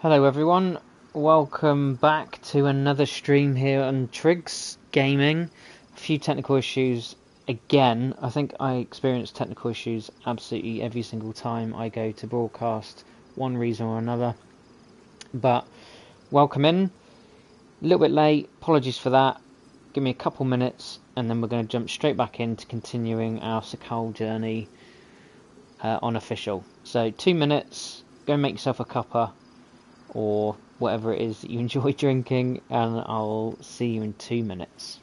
Hello everyone, welcome back to another stream here on Triggs Gaming. A few technical issues again. I think I experience technical issues absolutely every single time I go to broadcast, one reason or another. But welcome in, a little bit late, apologies for that. Give me a couple minutes and then we're going to jump straight back into continuing our Sakhal journey on official. So 2 minutes, go make yourself a cuppa or whatever it is that you enjoy drinking, and I'll see you in 2 minutes.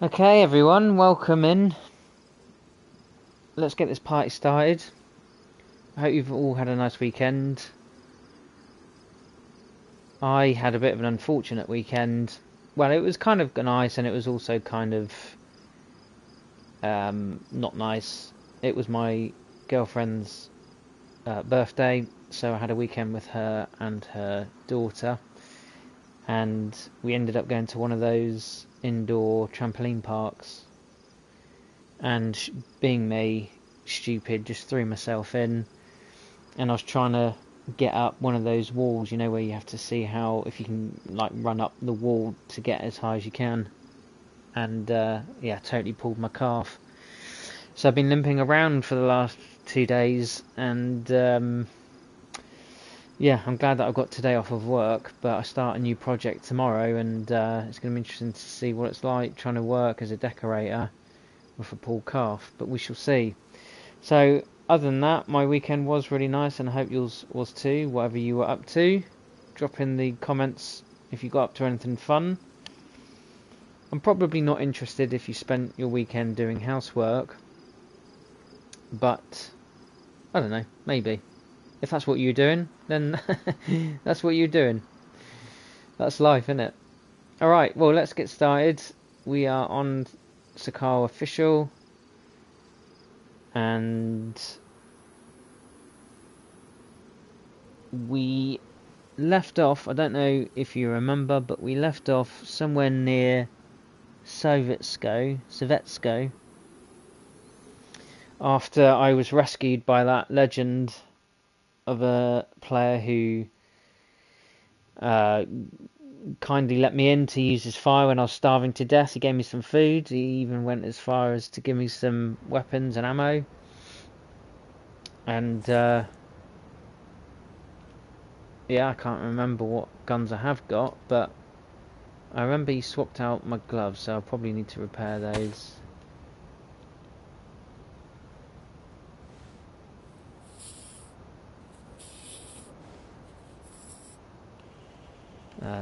Okay, everyone, welcome in. Let's get this party started. I hope you've all had a nice weekend. I had a bit of an unfortunate weekend. Well, it was kind of nice, and it was also kind of not nice. It was my girlfriend's birthday, so I had a weekend with her and her daughter, and we ended up going to one of those indoor trampoline parks. And being me, stupid, just threw myself in, and I was trying to get up one of those walls, you know, where you have to see how, if you can like run up the wall to get as high as you can, and yeah, totally pulled my calf. So I've been limping around for the last 2 days, and yeah, I'm glad that I've got today off of work, but I start a new project tomorrow, and it's going to be interesting to see what it's like trying to work as a decorator with a pulled calf, but we shall see. So other than that, my weekend was really nice, and I hope yours was too, whatever you were up to. Drop in the comments if you got up to anything fun. I'm probably not interested if you spent your weekend doing housework, but I don't know, maybe. If that's what you're doing, then that's what you're doing. That's life, isn't it? Alright, well, let's get started. We are on Sakhal Official, and we left off, I don't know if you remember, but we left off somewhere near Sovetsko, after I was rescued by that legend of a player who kindly let me in to use his fire when I was starving to death. He gave me some food. He even went as far as to give me some weapons and ammo. And yeah, I can't remember what guns I have got, but I remember he swapped out my gloves, so I'll probably need to repair those.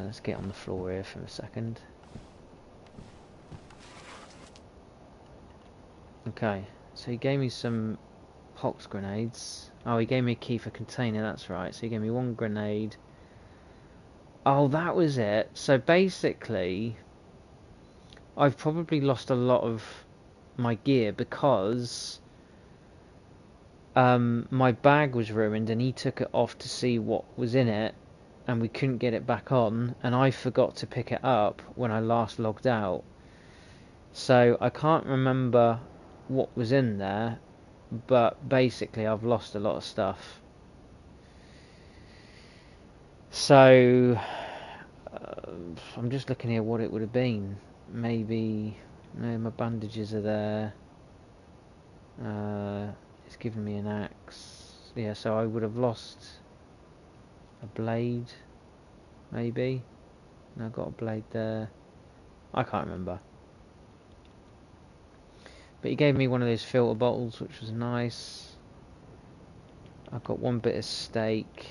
Let's get on the floor here for a second. Okay, so he gave me some pox grenades. Oh, he gave me a key for container, that's right. So he gave me one grenade. Oh, that was it. So basically, I've probably lost a lot of my gear because my bag was ruined, and he took it off to see what was in it, and we couldn't get it back on, and I forgot to pick it up when I last logged out. So I can't remember what was in there, but basically I've lost a lot of stuff. So I'm just looking here what it would have been. Maybe no, my bandages are there. It's given me an axe. Yeah, so I would have lost a blade, maybe. No, I've got a blade there. I can't remember. But he gave me one of those filter bottles, which was nice. I've got one bit of steak.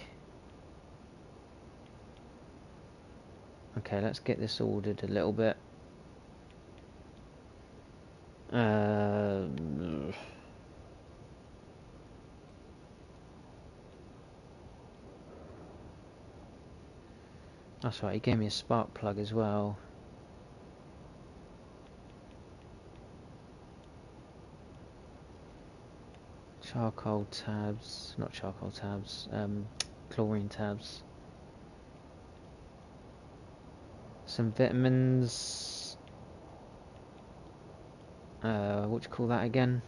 Okay, let's get this ordered a little bit. That's right, he gave me a spark plug as well. Charcoal tabs, not charcoal tabs, chlorine tabs. Some vitamins. What do you call that again?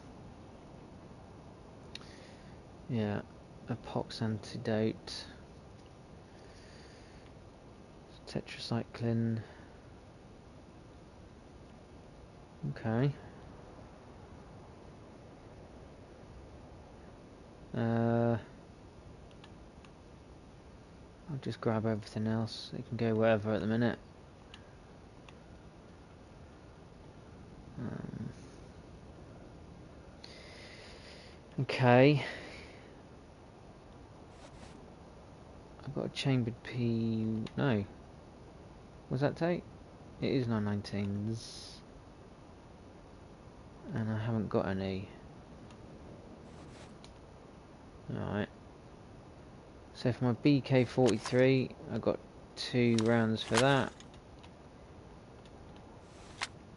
Yeah, a pox antidote. Tetracycline. Okay. I'll just grab everything else. It can go wherever at the minute. Okay. I've got a chambered P. No. What's that take? It is 919s. got any. Alright. So for my BK-43, I got 2 rounds for that.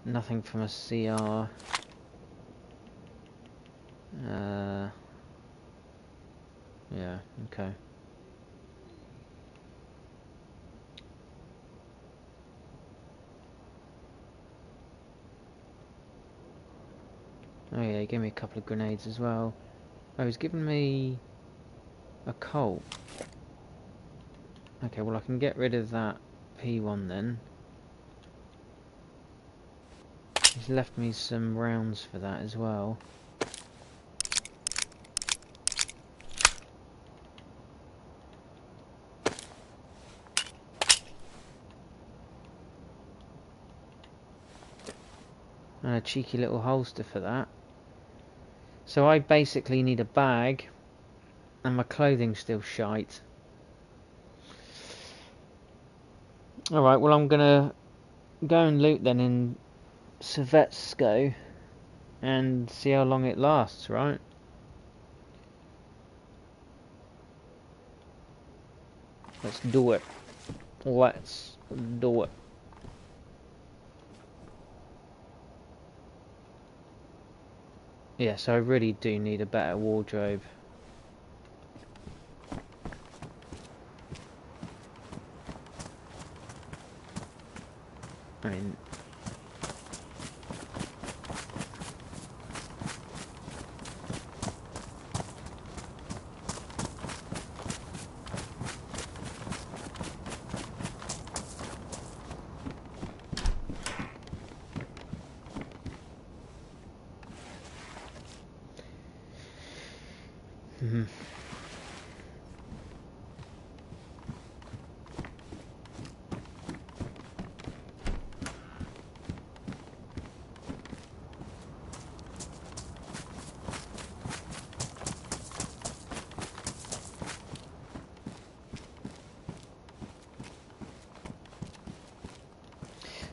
Nothing from a CR. Yeah, okay. Oh yeah, he gave me a couple of grenades as well. Oh, he's given me a Colt. Okay, well I can get rid of that P1 then. He's left me some rounds for that as well. And a cheeky little holster for that. So I basically need a bag, and my clothing's still shite. Alright, well I'm gonna go and loot then in Sovetsko and see how long it lasts, right? Let's do it. Let's do it. Yes, I really do need a better wardrobe. I mean,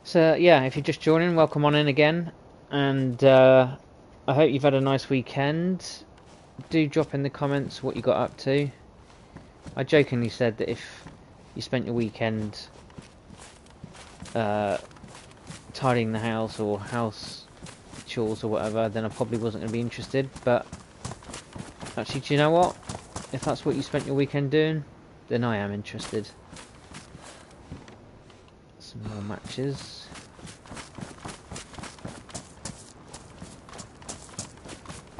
so yeah, if you're just joining, welcome on in again, and I hope you've had a nice weekend. Do drop in the comments what you got up to. I jokingly said that if you spent your weekend tidying the house or house chores or whatever, then I probably wasn't going to be interested, but actually, do you know what? If that's what you spent your weekend doing, then I am interested. Some more matches.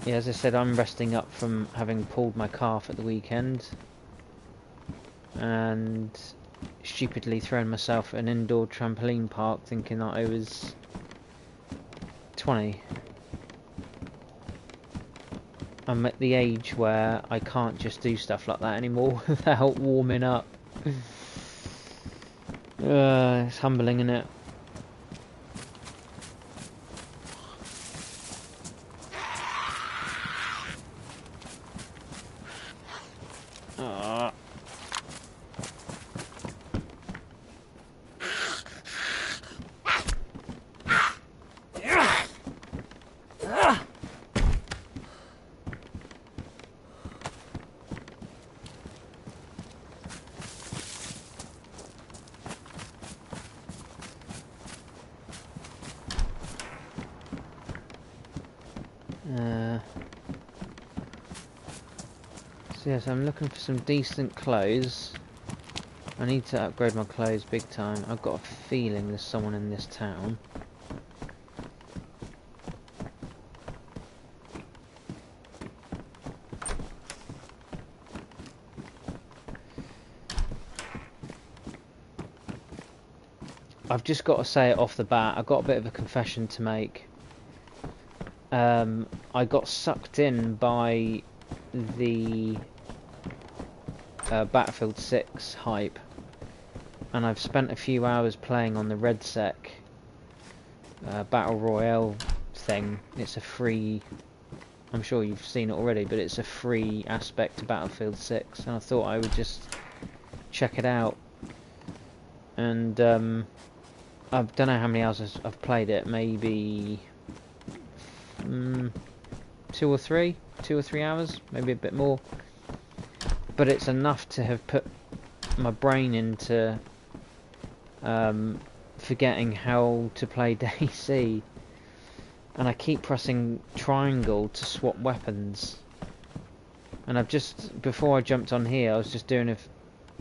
Yeah, as I said, I'm resting up from having pulled my calf at the weekend and stupidly thrown myself at an indoor trampoline park thinking that I was 20. I'm at the age where I can't just do stuff like that anymore without warming up. It's humbling, isn't it? So yes, I'm looking for some decent clothes. I need to upgrade my clothes big time. I've got a feeling there's someone in this town. I've just got to say it off the bat, I've got a bit of a confession to make. I got sucked in by the Battlefield 6 hype, and I've spent a few hours playing on the RedSec Battle Royale thing. It's a free, I'm sure you've seen it already, but it's a free aspect to Battlefield 6, and I thought I would just check it out. And I don't know how many hours I've played it, maybe 2 or 3 hours, maybe a bit more. But it's enough to have put my brain into forgetting how to play Dayz. And I keep pressing triangle to swap weapons. And I've just, before I jumped on here, I was just doing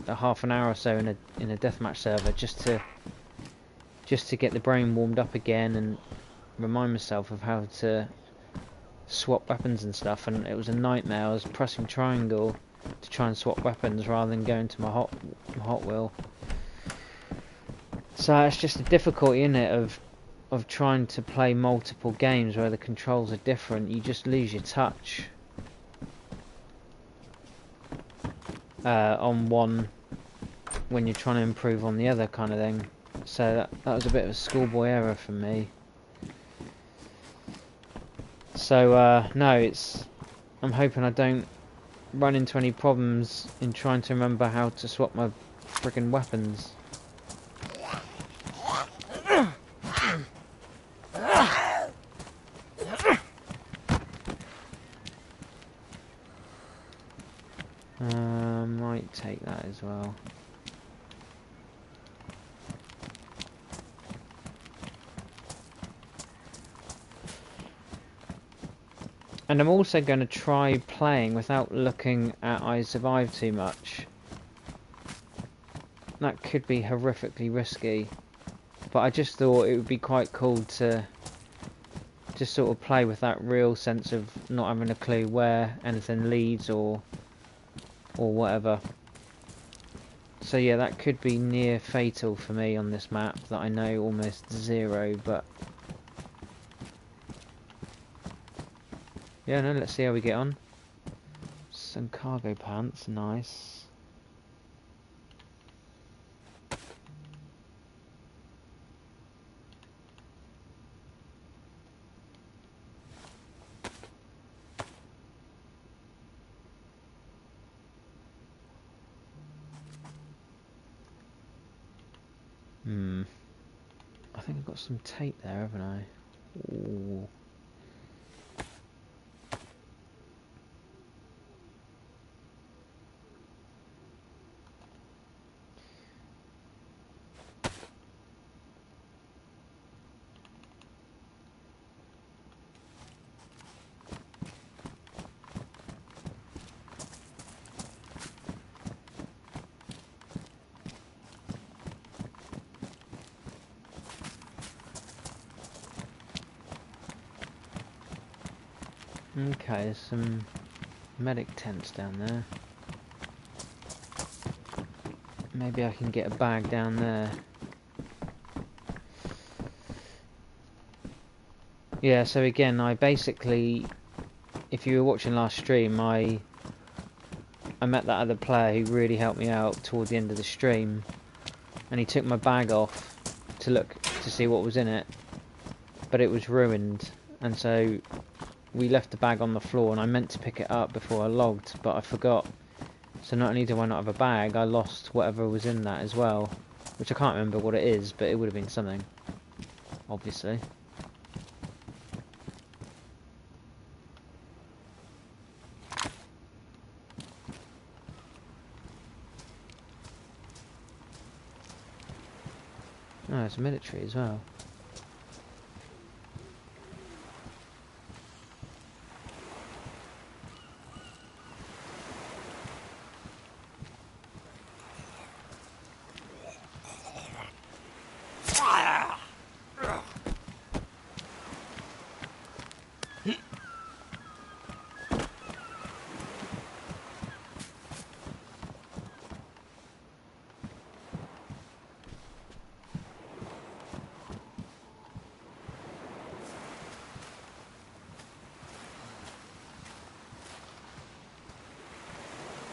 a half an hour or so in a deathmatch server just to get the brain warmed up again and remind myself of how to swap weapons and stuff. And it was a nightmare. I was pressing triangle to try and swap weapons rather than going to my hot wheel. So it's just a difficulty in it of trying to play multiple games where the controls are different. You just lose your touch on one when you're trying to improve on the other, kind of thing. So that was a bit of a schoolboy error from me. So no, I'm hoping I don't run into any problems in trying to remember how to swap my friggin' weapons. Might take that as well. And I'm also going to try playing without looking at I Survive too much. That could be horrifically risky, but I just thought it would be quite cool to just sort of play with that real sense of not having a clue where anything leads or whatever. So yeah, that could be near fatal for me on this map that I know almost zero, but yeah, no, let's see how we get on. Some cargo pants, nice. I think I've got some tape there, haven't I? Ooh. Okay, there's some medic tents down there. Maybe I can get a bag down there. Yeah, so again, I basically, if you were watching last stream, I met that other player who really helped me out toward the end of the stream, and he took my bag off to look to see what was in it, but it was ruined, and so we left the bag on the floor, and I meant to pick it up before I logged, but I forgot. So not only do I not have a bag, I lost whatever was in that as well, which I can't remember what it is, but it would have been something, obviously. Oh, it's military as well.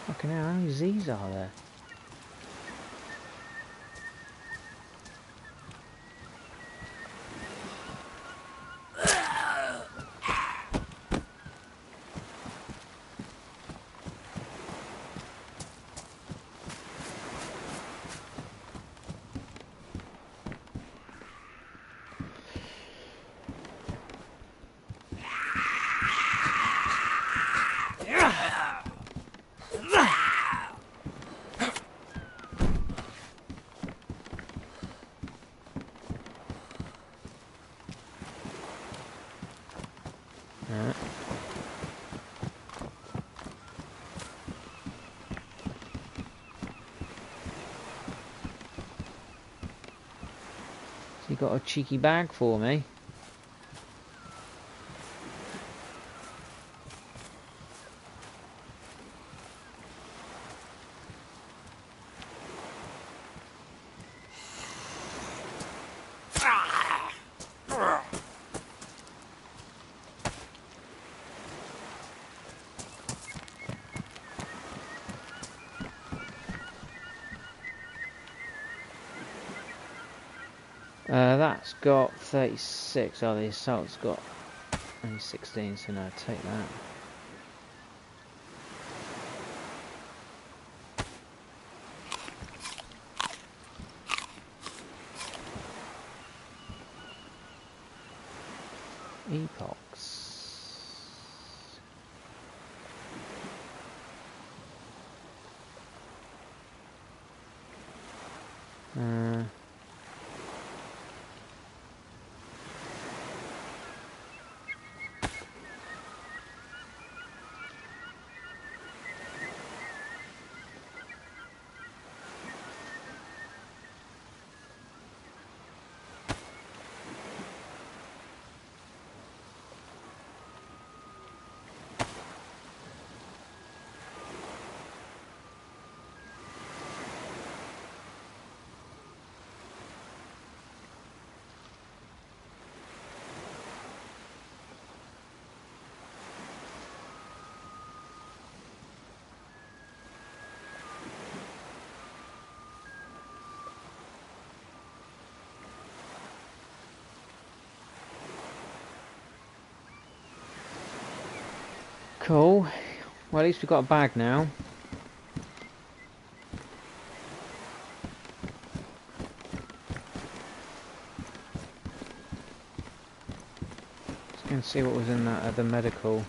Fucking hell, how many Z's are there? Yeah. So you got a cheeky bag for me? That's got 36. Oh, the assault's got only 16, so no, take that. Epochs. Cool. Well, at least we've got a bag now. Let's go and see what was in that other medical.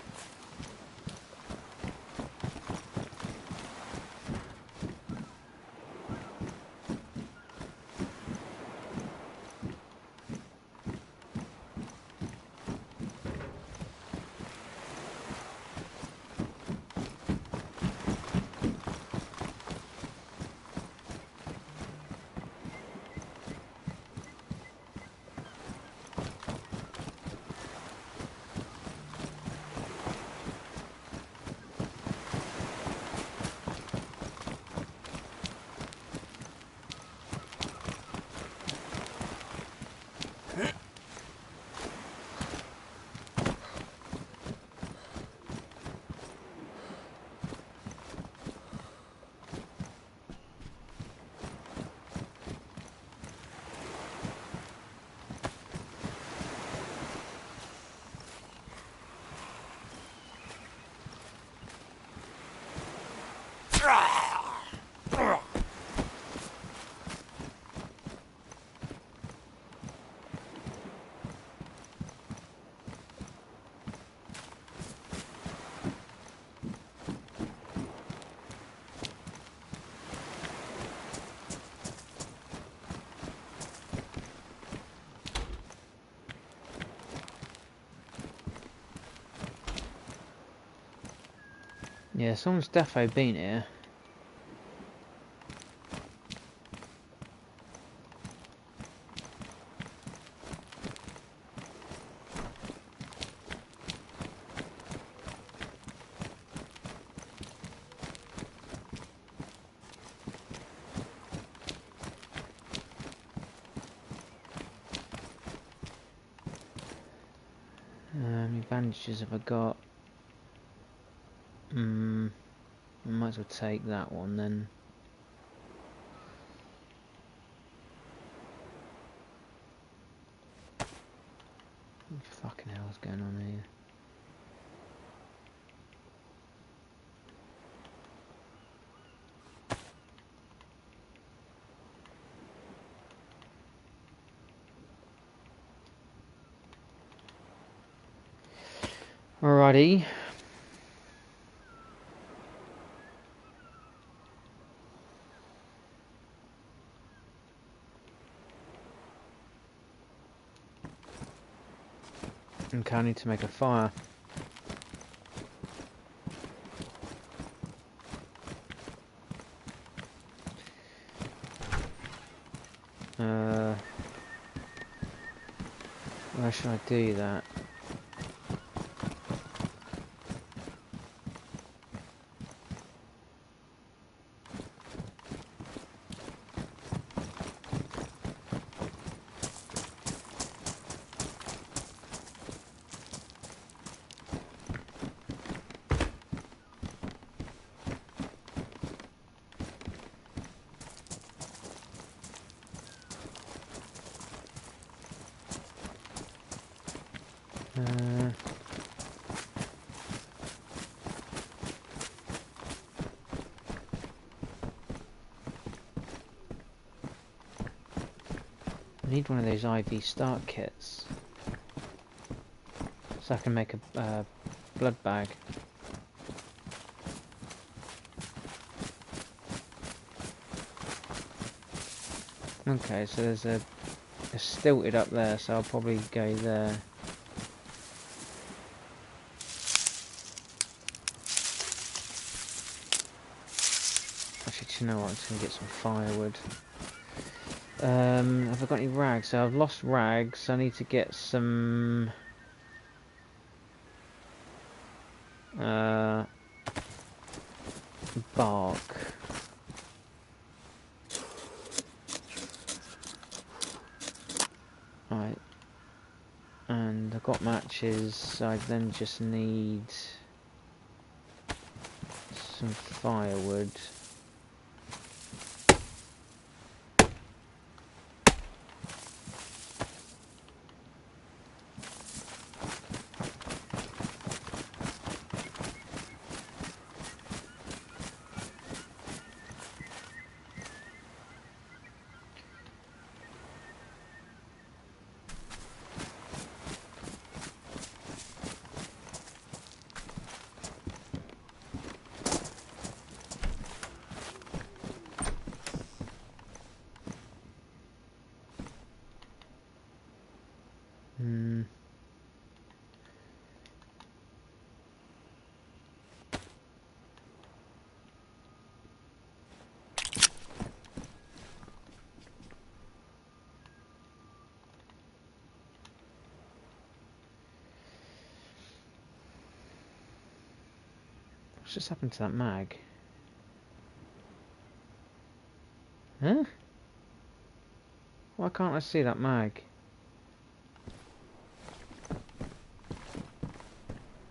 Yeah, someone's defo been here. How many bandages have I got? I might as well take that one then. What the fucking hell is going on here? Alrighty. Okay, I need to make a fire. How should I do that? I need one of those IV start kits so I can make a blood bag. Okay, so there's a stilted up there, so I'll probably go there. Actually, do you know what? I'm just going to get some firewood. Have I got any rags? So I've lost rags. I need to get some bark. Right. And I've got matches, so I then just need some firewood. What's just happened to that mag? Huh? Why can't I see that mag?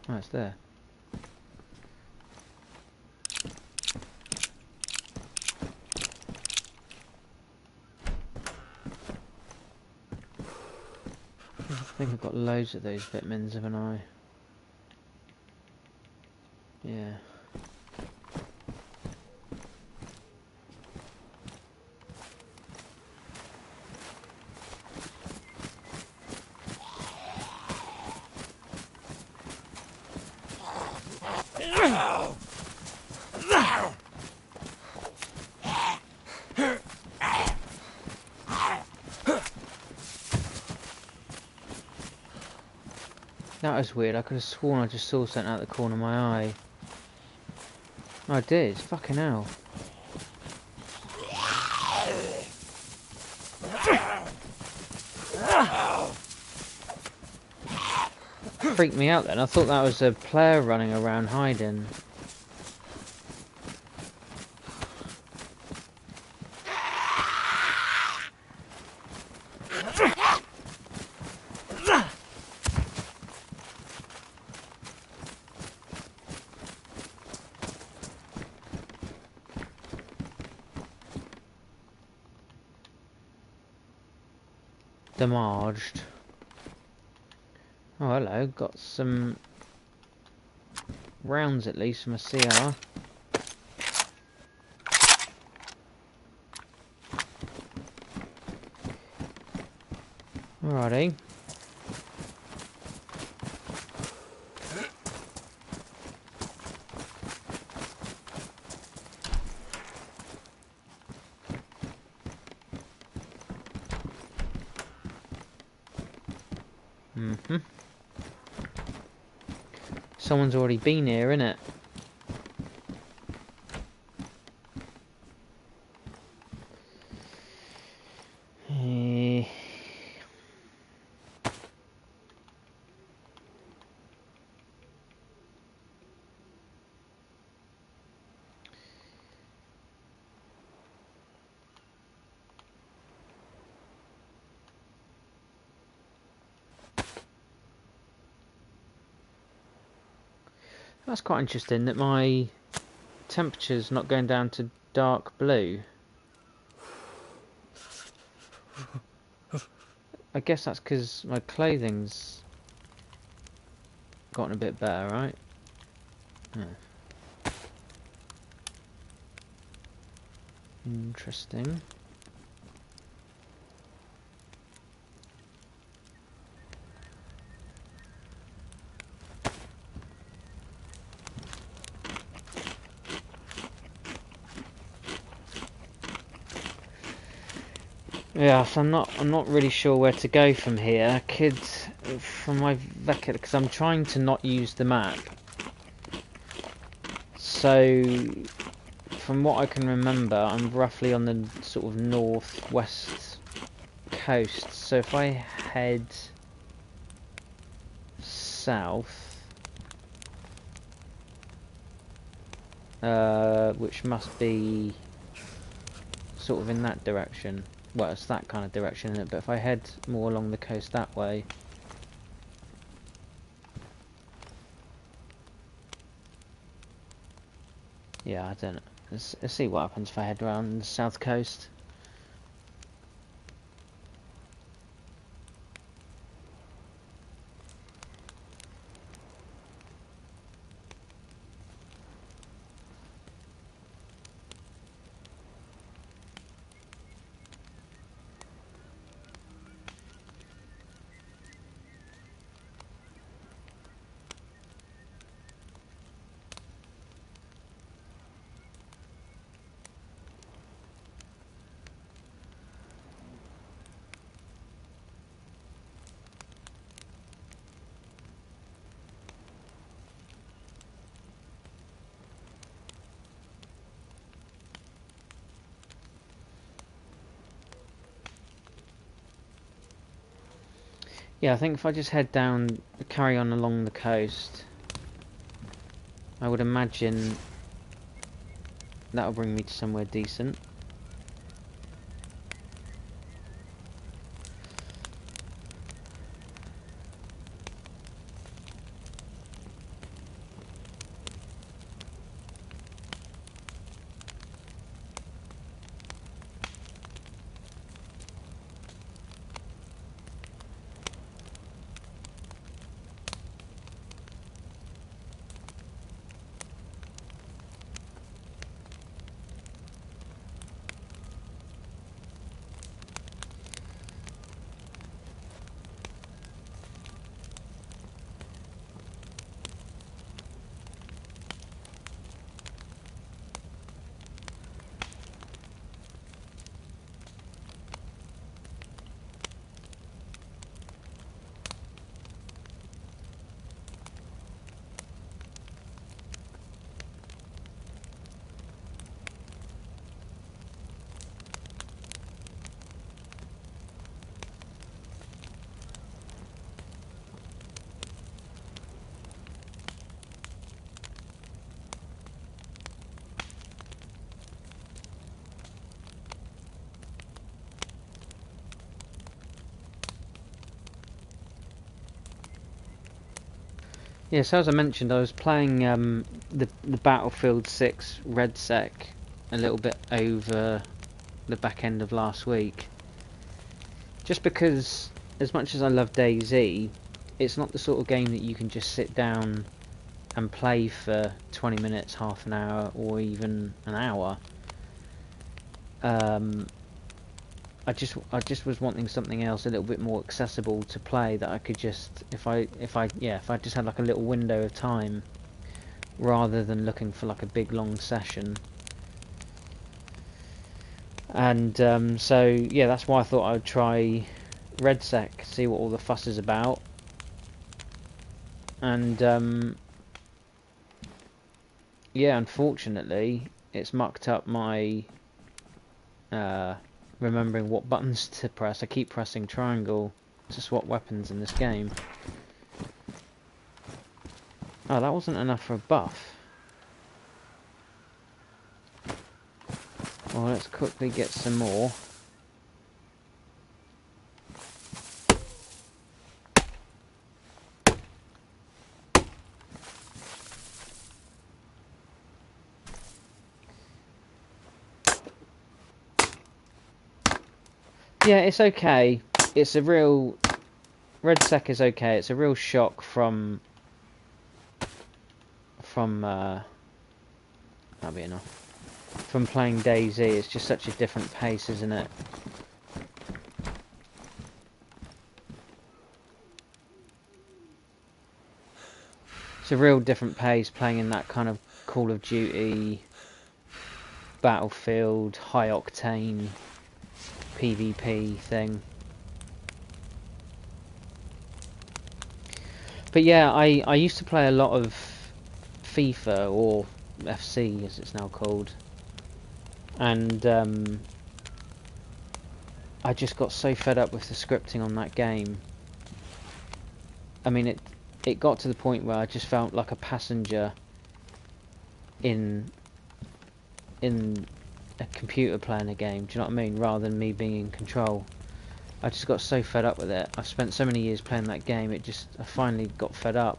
Oh, it's there. I think I've got loads of those vitamins, haven't I? Yeah. That was weird. I could have sworn I just saw something out the corner of my eye. Oh, I did. Fucking hell. Freaked me out then. I thought that was a player running around hiding. Damaged. Oh, hello. Got some rounds at least from a CR. Alrighty. Someone's already been here, innit? That's quite interesting that my temperature's not going down to dark blue. I guess that's because my clothing's gotten a bit better, right? Yeah. Interesting. Yeah, so I'm not really sure where to go from here. From my vector, because I'm trying to not use the map. So, from what I can remember, I'm roughly on the sort of northwest coast. So if I head south, which must be sort of in that direction. Well, it's that kind of direction, isn't it? But if I head more along the coast that way, yeah, I don't know. Let's see what happens if I head around the south coast. Yeah, I think if I just head down, carry on along the coast, I would imagine that'll bring me to somewhere decent. Yeah, so as I mentioned, I was playing the Battlefield 6 Red Sec a little bit over the back end of last week. Just because, as much as I love Dayz, it's not the sort of game that you can just sit down and play for 20 minutes, half an hour, or even an hour. I just was wanting something else a little bit more accessible to play, that I could just, if I just had like a little window of time, rather than looking for like a big long session. And so yeah, that's why I thought I would try RedSec, see what all the fuss is about. And yeah, unfortunately, it's mucked up my remembering what buttons to press. I keep pressing triangle to swap weapons in this game. Oh, that wasn't enough for a buff. Well, let's quickly get some more. Yeah, it's okay. It's a real... RedSec is okay. It's a real shock from... that'll be enough. From playing Dayz. It's just such a different pace, isn't it? It's a real different pace playing in that kind of Call of Duty, Battlefield, high octane PvP thing. But yeah, I used to play a lot of FIFA, or FC as it's now called, and I just got so fed up with the scripting on that game. I mean, it got to the point where I just felt like a passenger in a computer playing a game, do you know what I mean, rather than me being in control. I just got so fed up with it. I've spent so many years playing that game, I finally got fed up.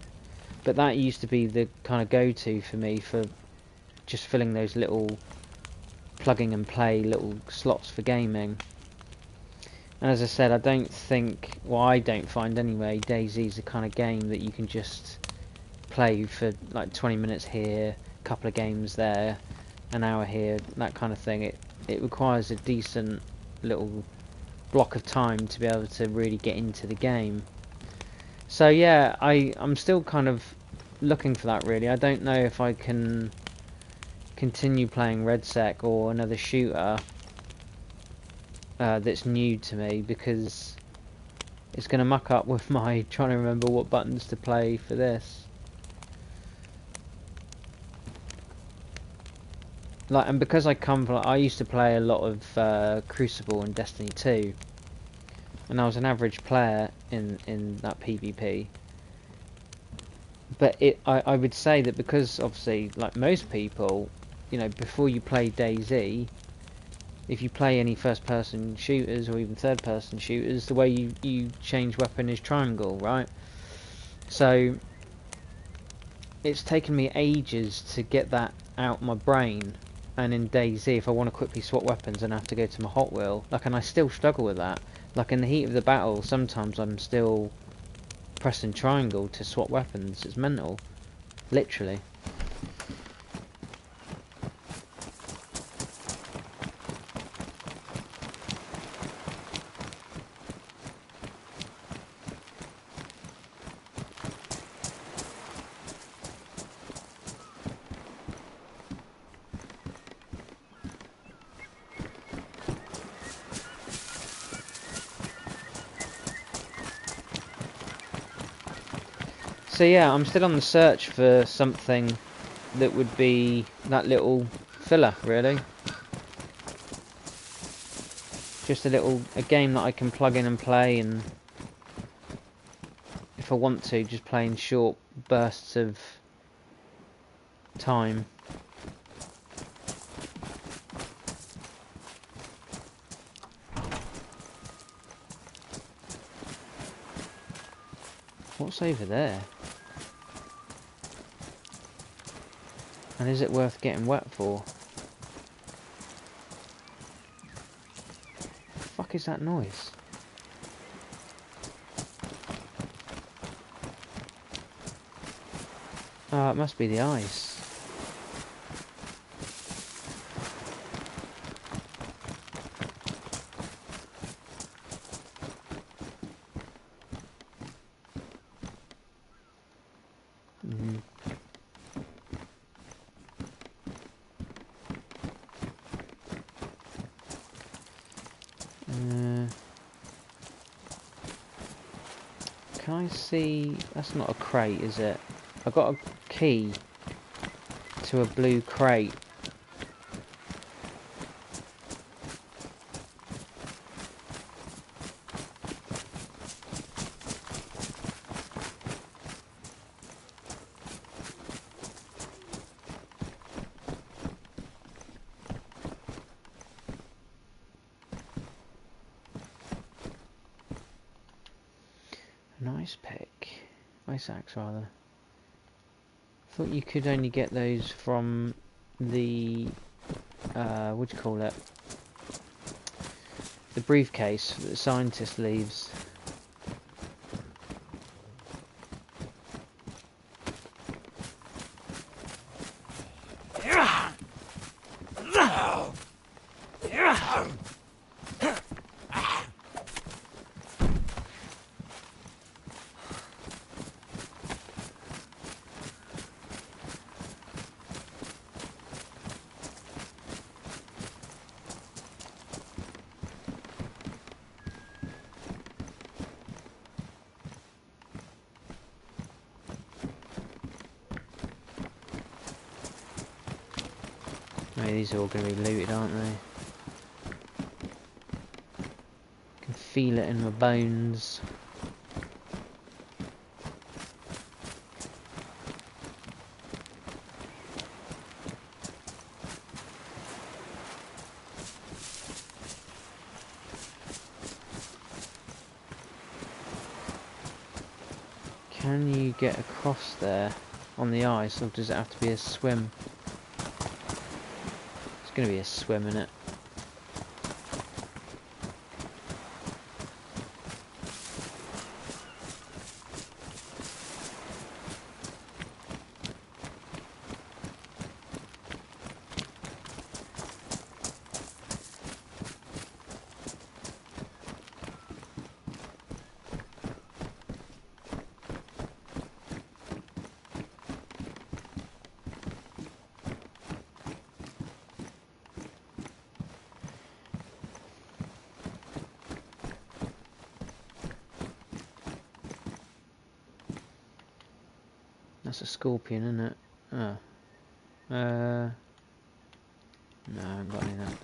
But that used to be the kind of go-to for me for just filling those little plugging and play little slots for gaming. And as I said, I don't find anyway, Dayz's the kind of game that you can just play for like 20 minutes here, a couple of games there, an hour here, that kind of thing. It requires a decent little block of time to be able to really get into the game. So yeah, I'm still kind of looking for that really. I don't know if I can continue playing RedSec or another shooter that's new to me, because it's going to muck up with my trying to remember what buttons to play for this. Like, and because I used to play a lot of Crucible and Destiny 2, and I was an average player in that PvP. But I would say that because obviously, like most people, you know, before you play Dayz, if you play any first-person shooters or even third-person shooters, the way you change weapon is triangle, right? So it's taken me ages to get that out my brain. And in Dayz, if I want to quickly swap weapons, then I have to go to my hot wheel. Like, and I still struggle with that. Like, in the heat of the battle, sometimes I'm still pressing triangle to swap weapons. It's mental, literally. So yeah, I'm still on the search for something that would be that little filler, really. Just a game that I can plug in and play, and if I want to, just play in short bursts of time. What's over there? And is it worth getting wet for? The fuck is that noise? Oh, it must be the ice. Can I see? That's not a crate, is it? I've got a key to a blue crate. Ice pick. Ice axe, rather. I thought you could only get those from the... what do you call it? the briefcase that the scientist leaves. These are all going to be looted, aren't they? Can feel it in my bones. Can you get across there on the ice, or does it have to be a swim? It's going to be a swim, innit? That's a scorpion, isn't it? Oh. No, I haven't got any of that.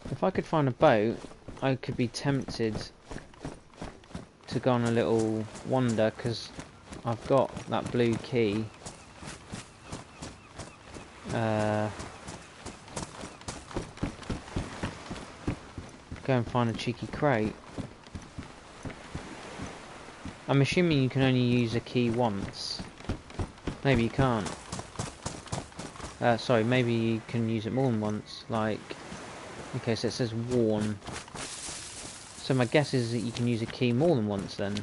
If I could find a boat, I could be tempted to go on a little wander, because I've got that blue key. Go and find a cheeky crate. I'm assuming you can only use a key once. Maybe you can't. Sorry, maybe you can use it more than once. Like, okay, so it says worn. So my guess is that you can use a key more than once then.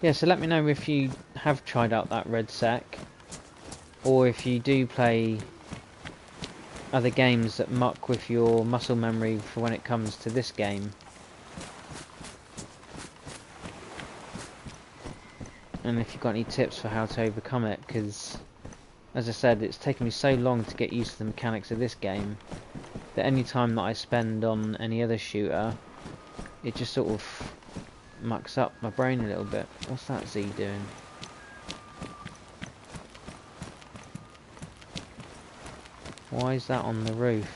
Yeah, so let me know if you have tried out that red sack, or if you do play other games that muck with your muscle memory for when it comes to this game. And if you've got any tips for how to overcome it, because as I said, it's taken me so long to get used to the mechanics of this game that any time that I spend on any other shooter, it just sort of mucks up my brain a little bit. What's that Z doing? Why is that on the roof?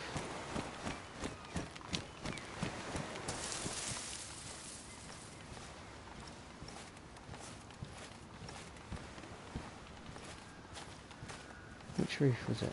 Which roof was it?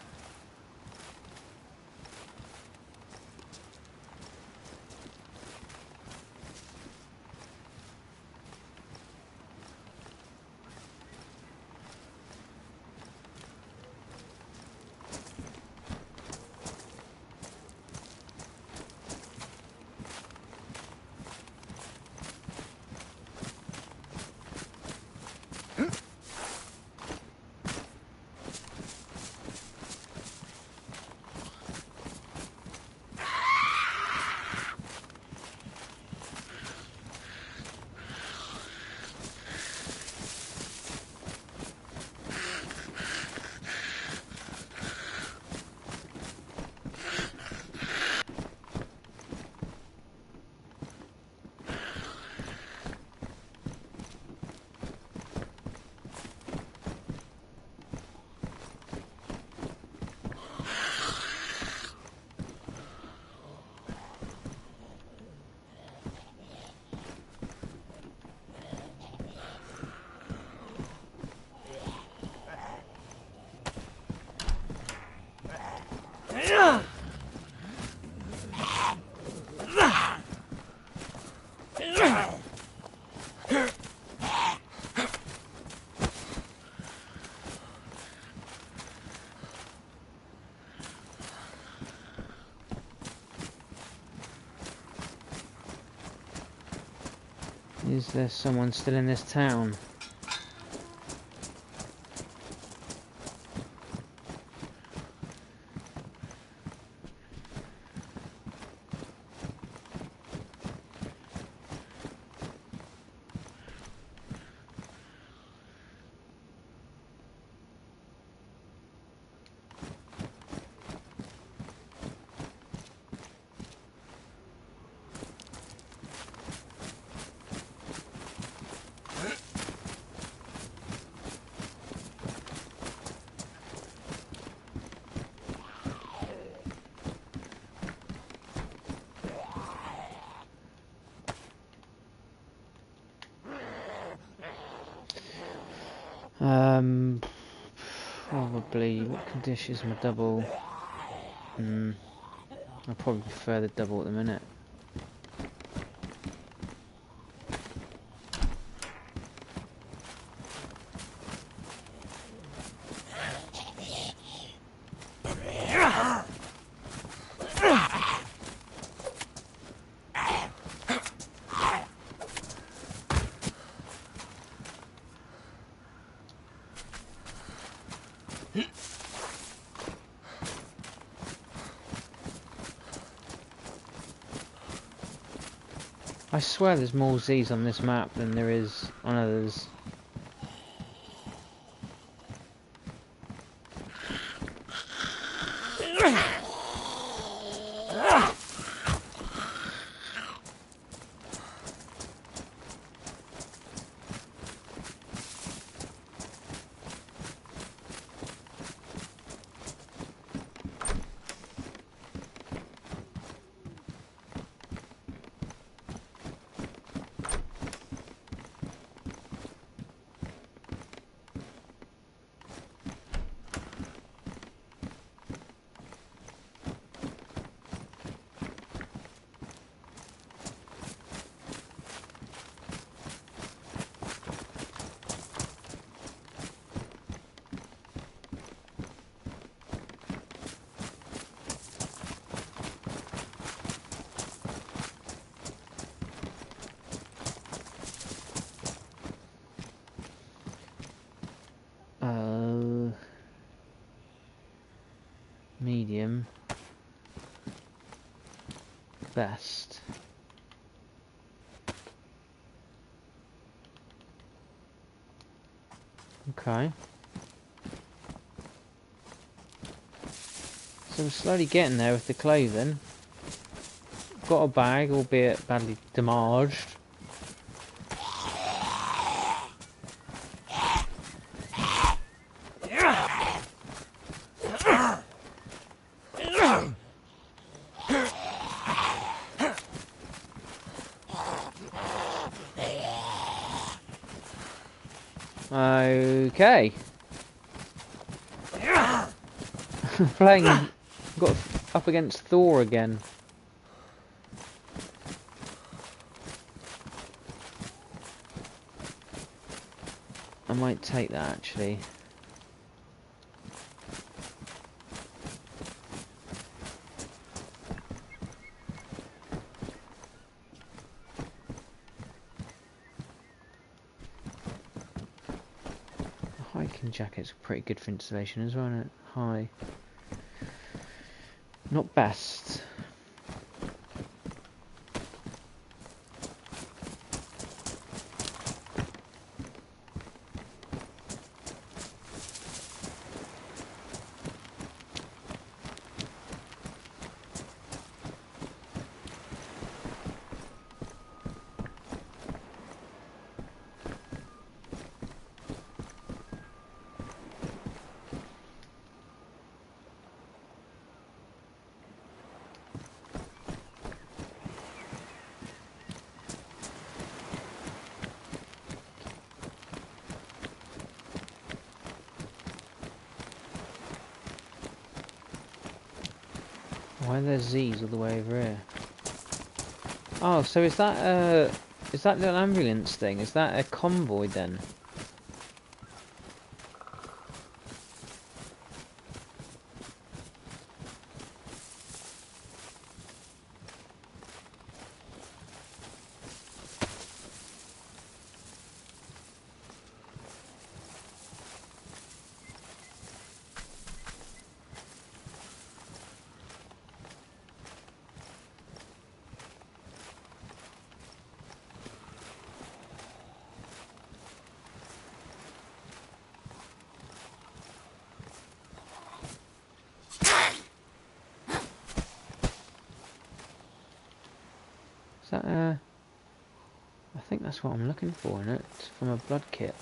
Is there someone still in this town? Probably. What condition is my double? I'll probably prefer the double at the minute. I swear there's more Z's on this map than there is on others. Medium. Best. Okay. So we're slowly getting there with the clothing. Got a bag, albeit badly damaged. Okay. Playing, got up against Thor again. I might take that actually. Hiking jacket's pretty good for installation as well, isn't it? High. Not best. Why are there Z's all the way over here? Oh, so is that little ambulance thing? Is that a convoy then? Is that I think that's what I'm looking for in it, from a blood kit.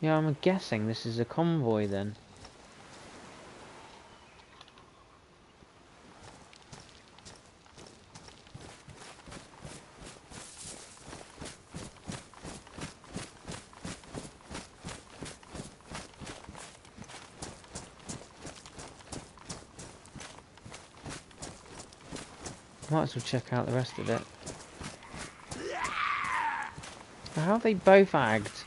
Yeah, I'm guessing this is a convoy then. Might as well check out the rest of it. How are they both agged?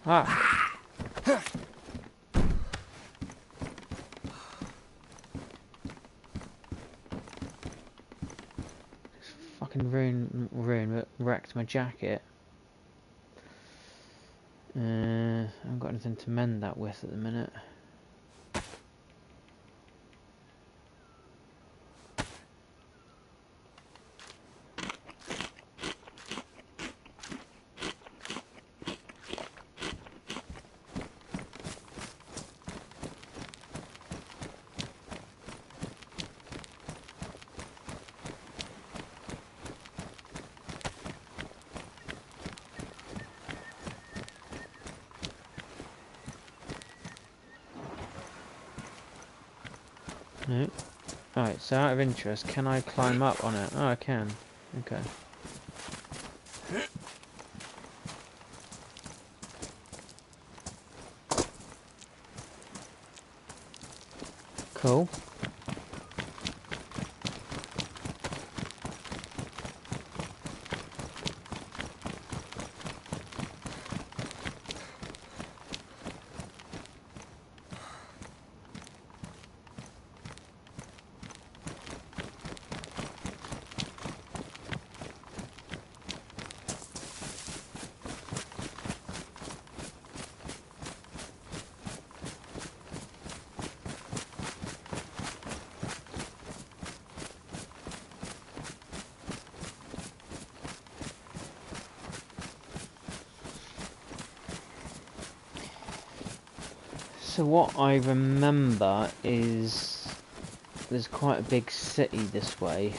Ah. This fucking ruin wrecked my jacket. I haven't got anything to mend that with at the minute. No. Alright, so out of interest, can I climb up on it? Oh, I can. Okay. Cool. So what I remember is there's quite a big city this way.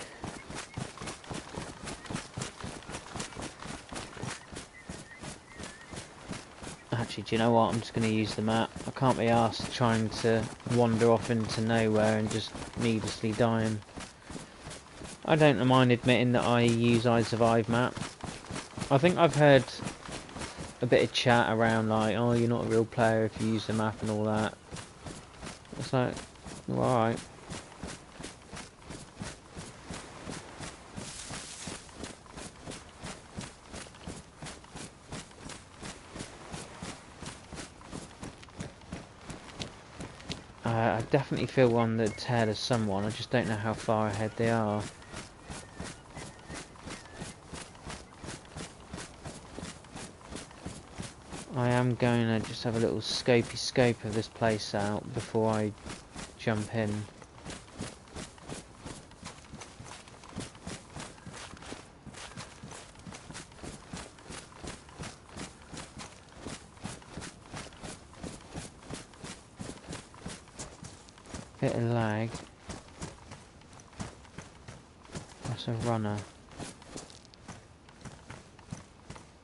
Actually, do you know what? I'm just going to use the map. I can't be arsed trying to wander off into nowhere and just needlessly dying. I don't mind admitting that I use iSurvive map. I think I've heard a bit of chat around like, oh, you're not a real player if you use the map and all that. It's like, well, alright. I definitely feel one that's ahead of someone, I just don't know how far ahead they are. I am going to just have a little scopey scope of this place out before I jump in. Bit of lag. That's a runner.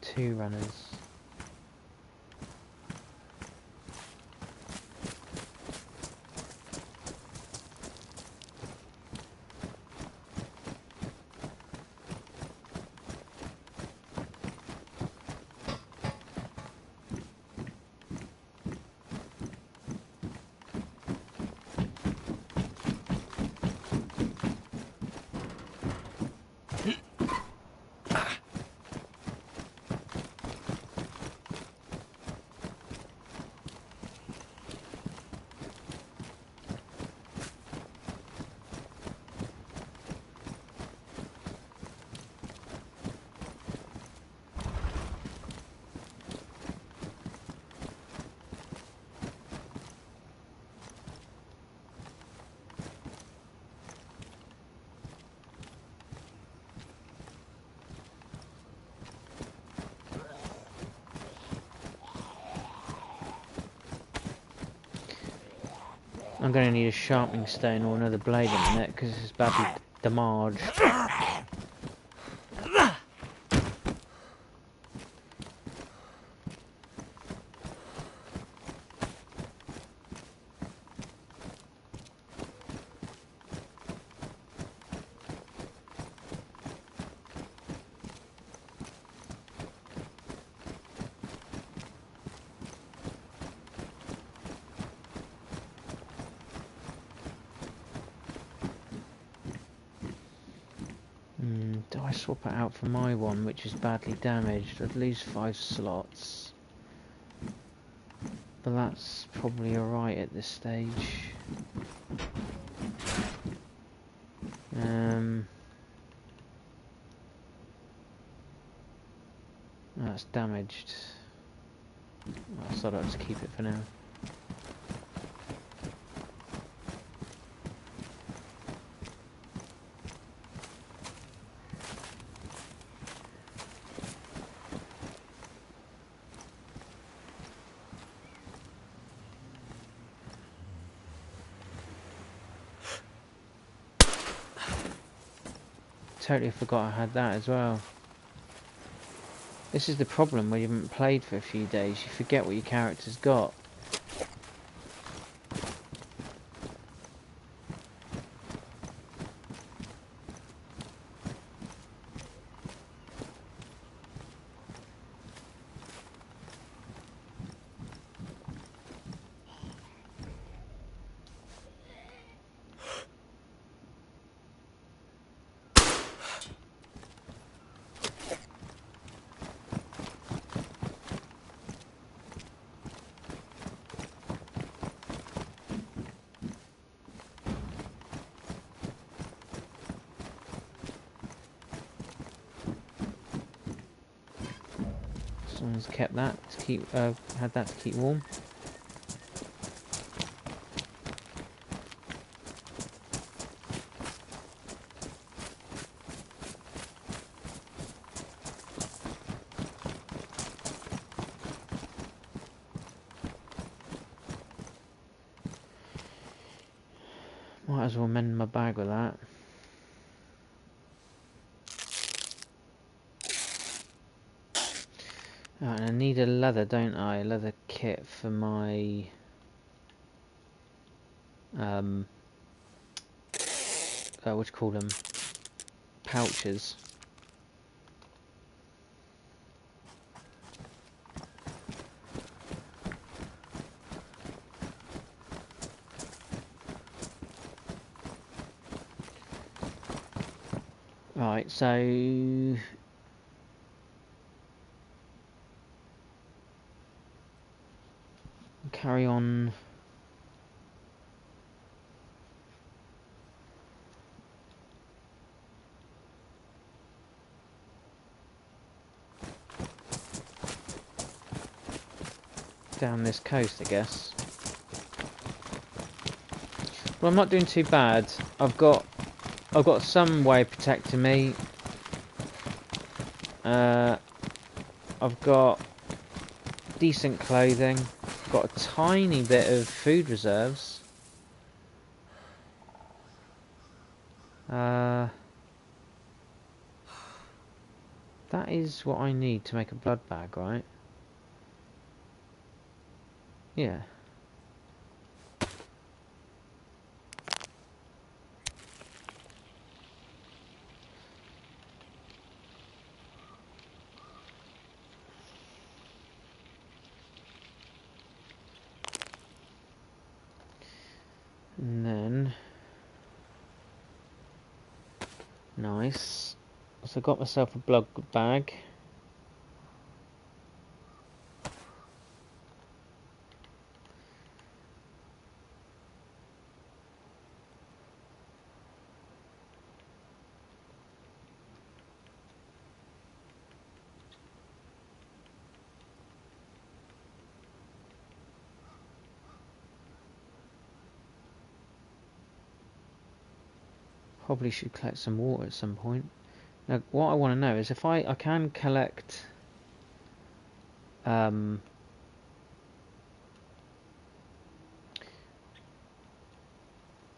2 runners. I'm going to need a sharpening stone or another blade in a minute because this is badly damaged. Do I swap it out for my one, which is badly damaged? I'd lose 5 slots. But that's probably alright at this stage. That's damaged. I thought I'd just keep it for now. Totally forgot I had that as well. This is the problem when you haven't played for a few days. You forget what your character's got. Someone's kept that to keep, had that to keep warm. Might as well mend my bag with that. Right, and I need a leather, don't I? A leather kit for my what do you call them? Pouches. Right, so carry on. Down this coast, I guess. Well, I'm not doing too bad. I've got some way of protecting me. I've got decent clothing. I've got a tiny bit of food reserves. That is what I need to make a blood bag, right? Yeah. And then nice. So I got myself a blood bag. Probably should collect some water at some point. Now, what I want to know is if I can collect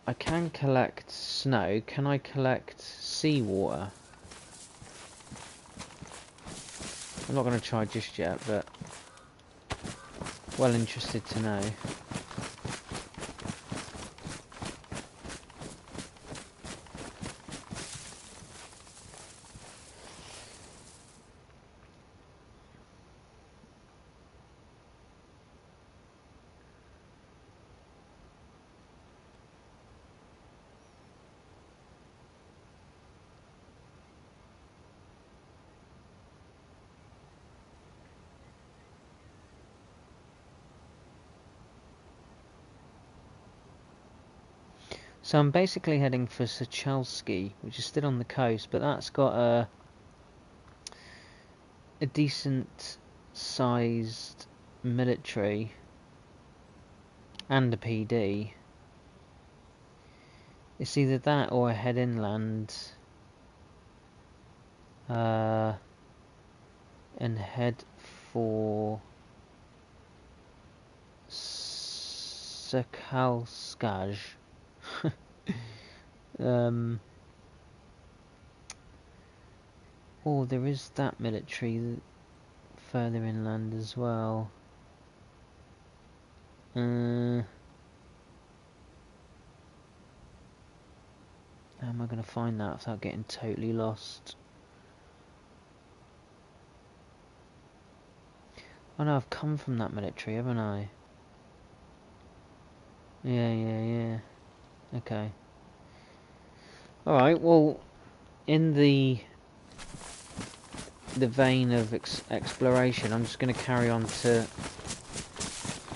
I can collect snow. Can I collect seawater? I'm not going to try just yet, but well interested to know. So I'm basically heading for Sakhal, which is still on the coast, but that's got a decent sized military and a PD. It's either that or I head inland and head for Sakhal. Oh, there is that military further inland as well. How am I going to find that without getting totally lost? Oh no, I've come from that military, haven't I? Yeah. Okay. Alright, well, in the vein of exploration, I'm just going to carry on to,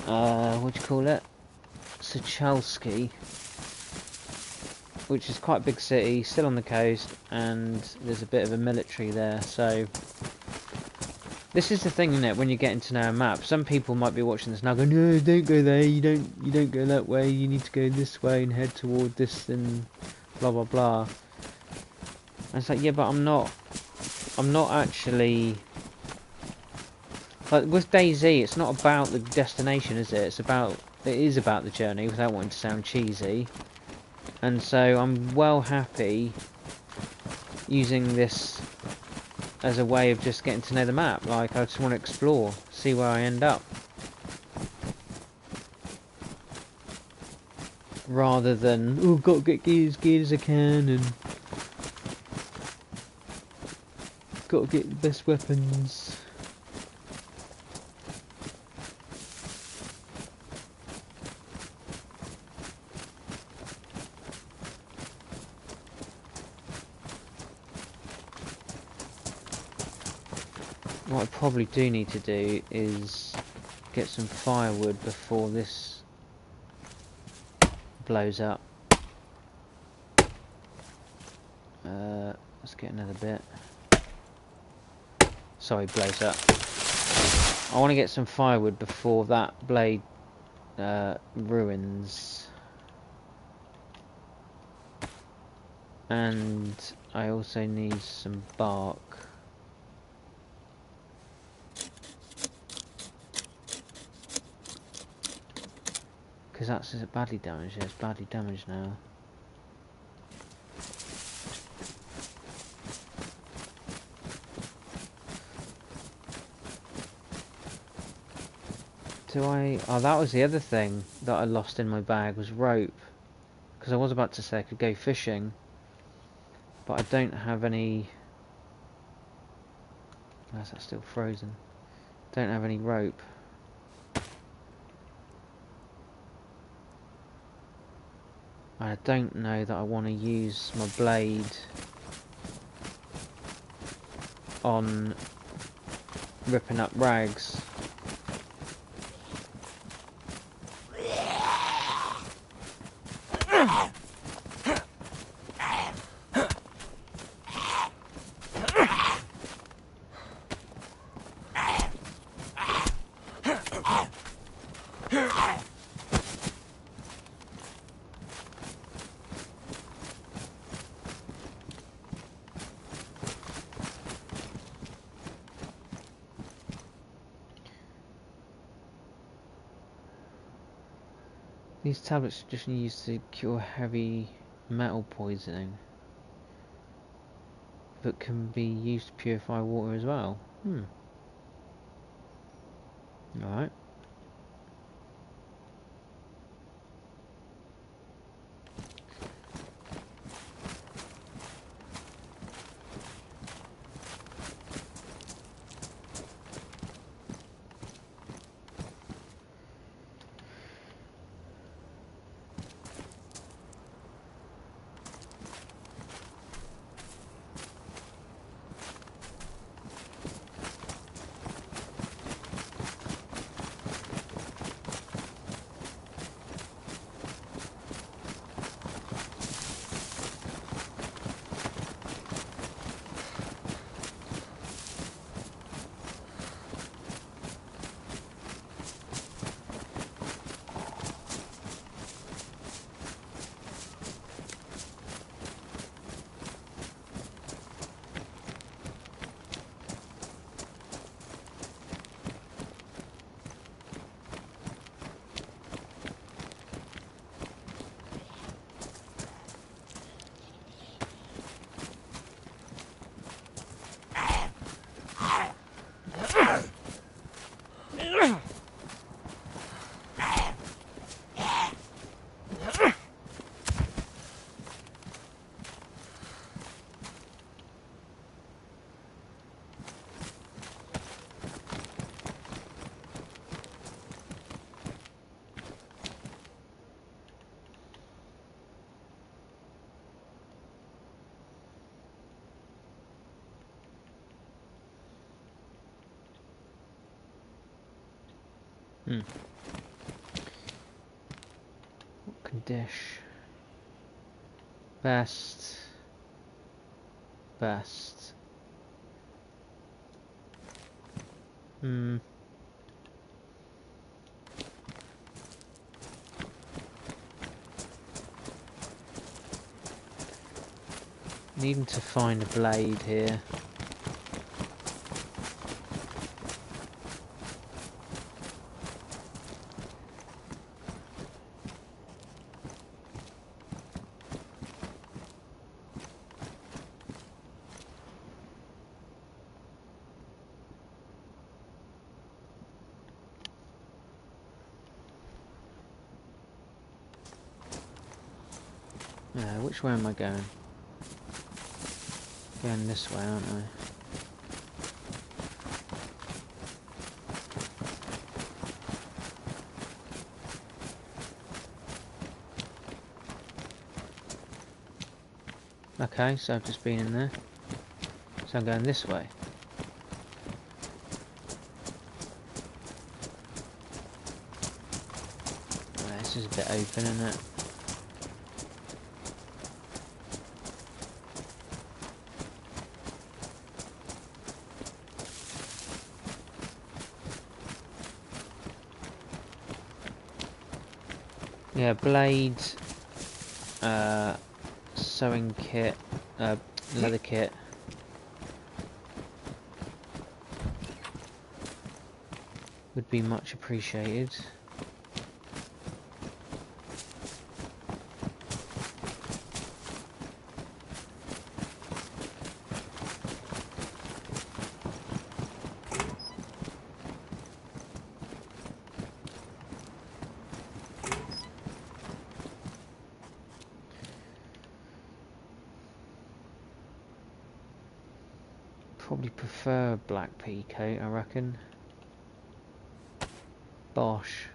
what do you call it? Sakhal, which is quite a big city, still on the coast, and there's a bit of a military there, so this is the thing, isn't it, when you're getting to know a map. Some people might be watching this now going, no, don't go there, you don't go that way, you need to go this way and head toward this and blah blah blah. And it's like, yeah, but I'm not actually, like with Dayz, it's not about the destination, is it? It is about the journey, without wanting to sound cheesy. And so I'm well happy using this as a way of just getting to know the map. Like, I just want to explore, see where I end up, rather than, oh, got to get geared as I can, and got to get the best weapons. What I probably do need to do is get some firewood before this blows up. Let's get another bit. Sorry, blows up. I want to get some firewood before that blade ruins. And I also need some bark. Because that's, is it badly damaged? Yeah, it's badly damaged now. Oh, that was the other thing that I lost in my bag, was rope. Because I was about to say I could go fishing, but I don't have any. Why is that still frozen? Don't have any rope. I don't know that I want to use my blade on ripping up rags. These tablets are just used to cure heavy metal poisoning, but can be used to purify water as well. Alright. What can dish? Best. Needing to find a blade here. Which way am I going? Going this way, aren't I? Okay, so I've just been in there. So I'm going this way. This is a bit open, isn't it? Yeah, blades, sewing kit, leather kit. Would be much appreciated. Probably prefer black pea coat, I reckon. Bosh.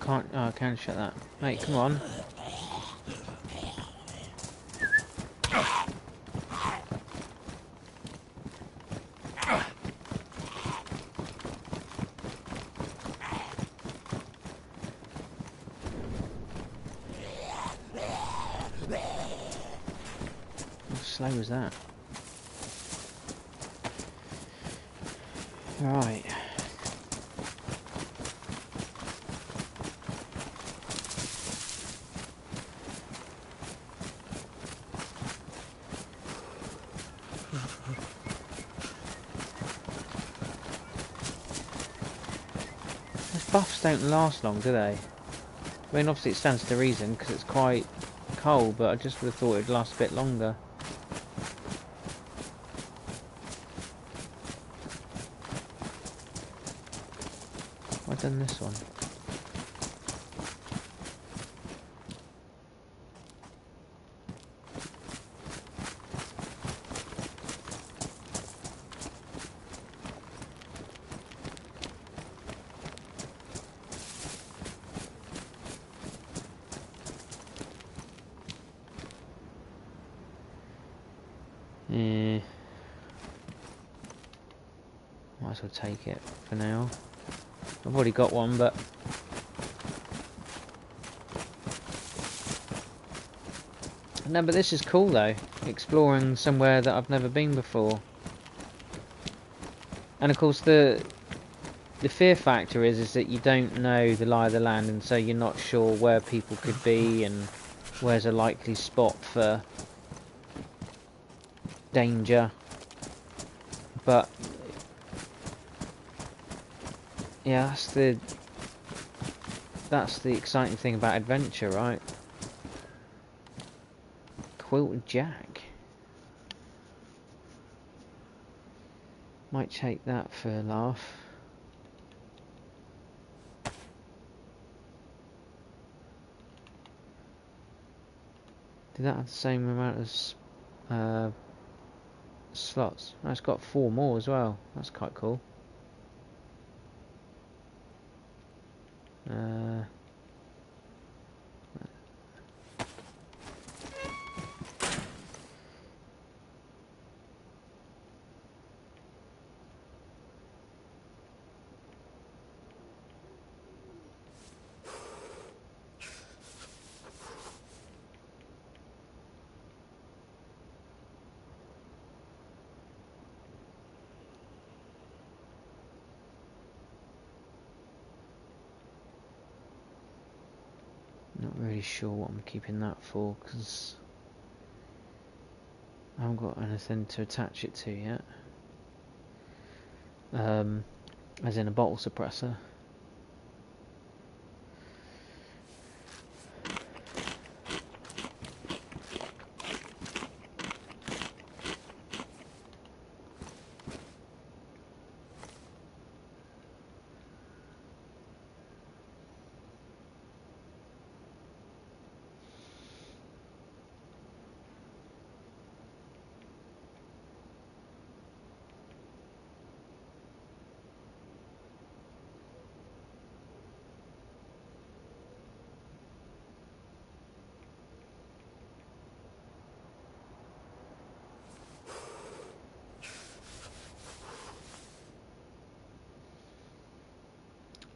can't. Oh, I can shut that. Mate, come on. How slow was that? Right. Those buffs don't last long, do they? I mean, obviously it stands to reason because it's quite cold, but I just would have thought it'd last a bit longer. I've done this one. Yeah. Might as well take it for now. I've already got one, but no, but this is cool though. Exploring somewhere that I've never been before. And of course the fear factor is that you don't know the lie of the land, and so you're not sure where people could be and where's a likely spot for danger. But yeah, that's the exciting thing about adventure, right? Quilted Jack. Might take that for a laugh. Did that have the same amount of slots? Oh, it's got 4 more as well. That's quite cool. Not really sure what I'm keeping that for, because I haven't got anything to attach it to yet. As in a bottle suppressor.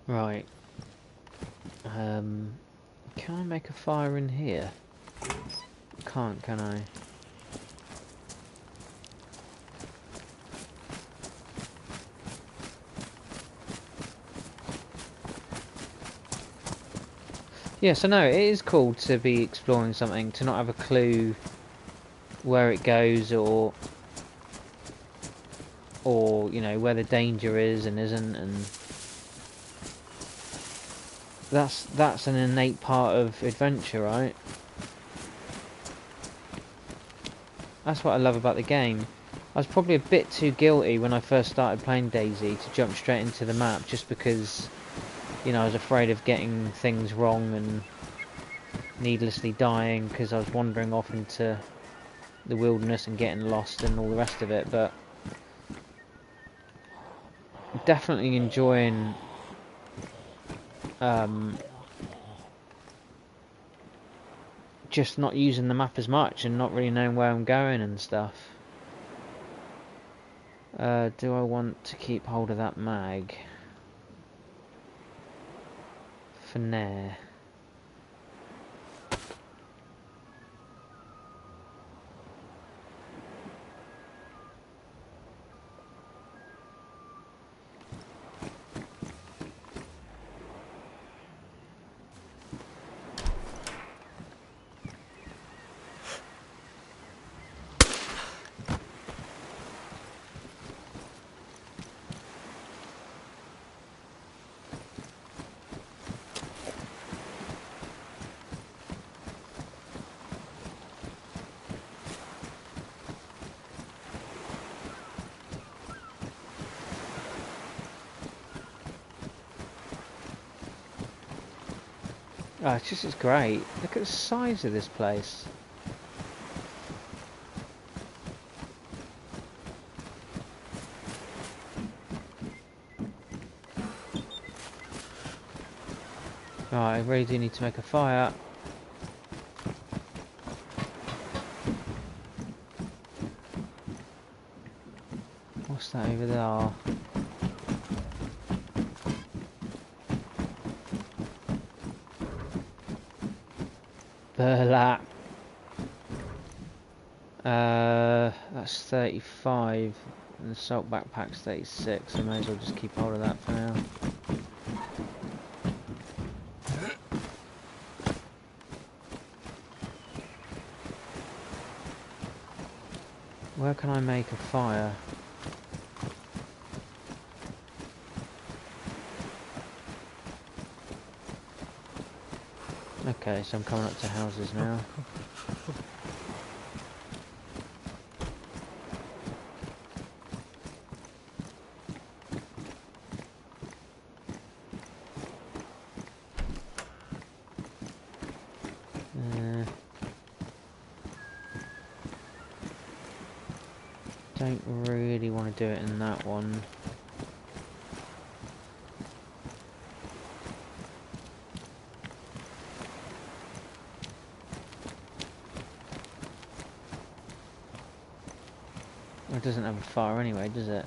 Right. Can I make a fire in here? Can't, can I? Yeah, so no, it is cool to be exploring something, to not have a clue where it goes, or you know, where the danger is and isn't, and that's an innate part of adventure, right? That's what I love about the game. I was probably a bit too guilty when I first started playing DayZ to jump straight into the map, just because, you know, I was afraid of getting things wrong and needlessly dying because I was wandering off into the wilderness and getting lost and all the rest of it. But definitely enjoying just not using the map as much and not really knowing where I'm going and stuff. Do I want to keep hold of that mag? For now. Oh, it's great. Look at the size of this place. Right, I really do need to make a fire. What's that over there? Burlap. That's 35. And the salt backpack's 36. I may as well just keep hold of that for now. Where can I make a fire? Okay, so I'm coming up to houses now. Don't really want to do it in that one. It doesn't have a fire anyway, does it?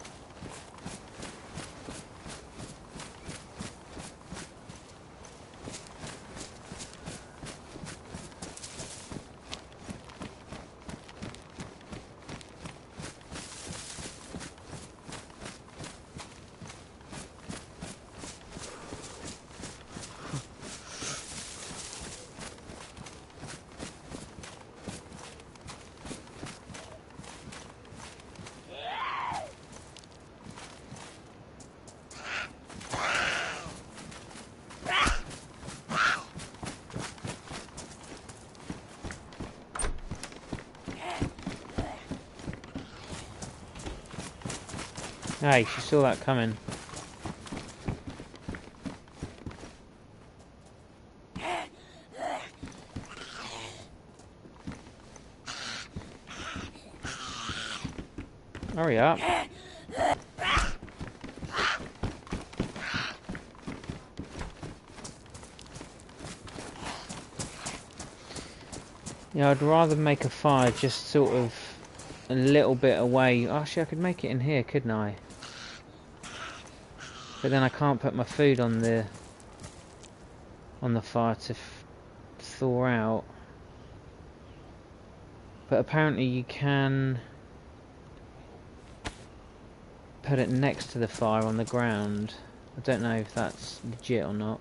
Hey, she saw that coming. Hurry up. Yeah, I'd rather make a fire just sort of a little bit away. Actually, I could make it in here, couldn't I? But then I can't put my food on the fire to thaw out. But apparently you can put it next to the fire on the ground. I don't know if that's legit or not.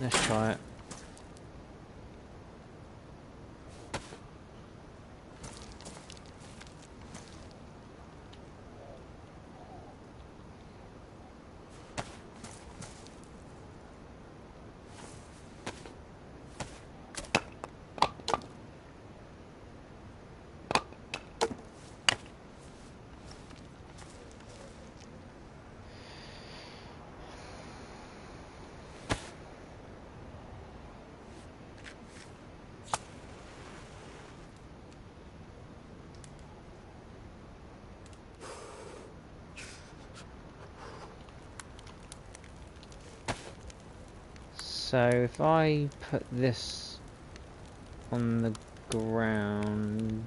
Let's try it. So if I put this on the ground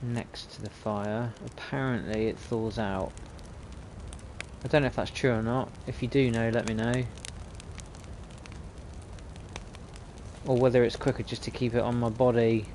next to the fire, apparently it thaws out. I don't know if that's true or not. If you do know, let me know. Or whether it's quicker just to keep it on my body.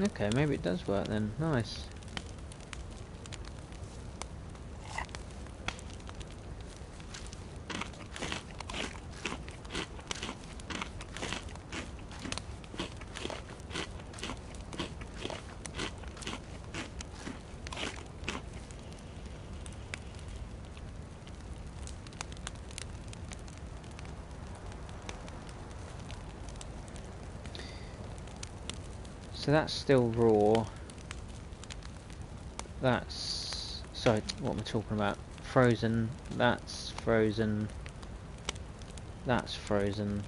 Okay, maybe it does work then. Nice. So that's still raw. That's... sorry, what am I talking about? Frozen. That's frozen. That's frozen.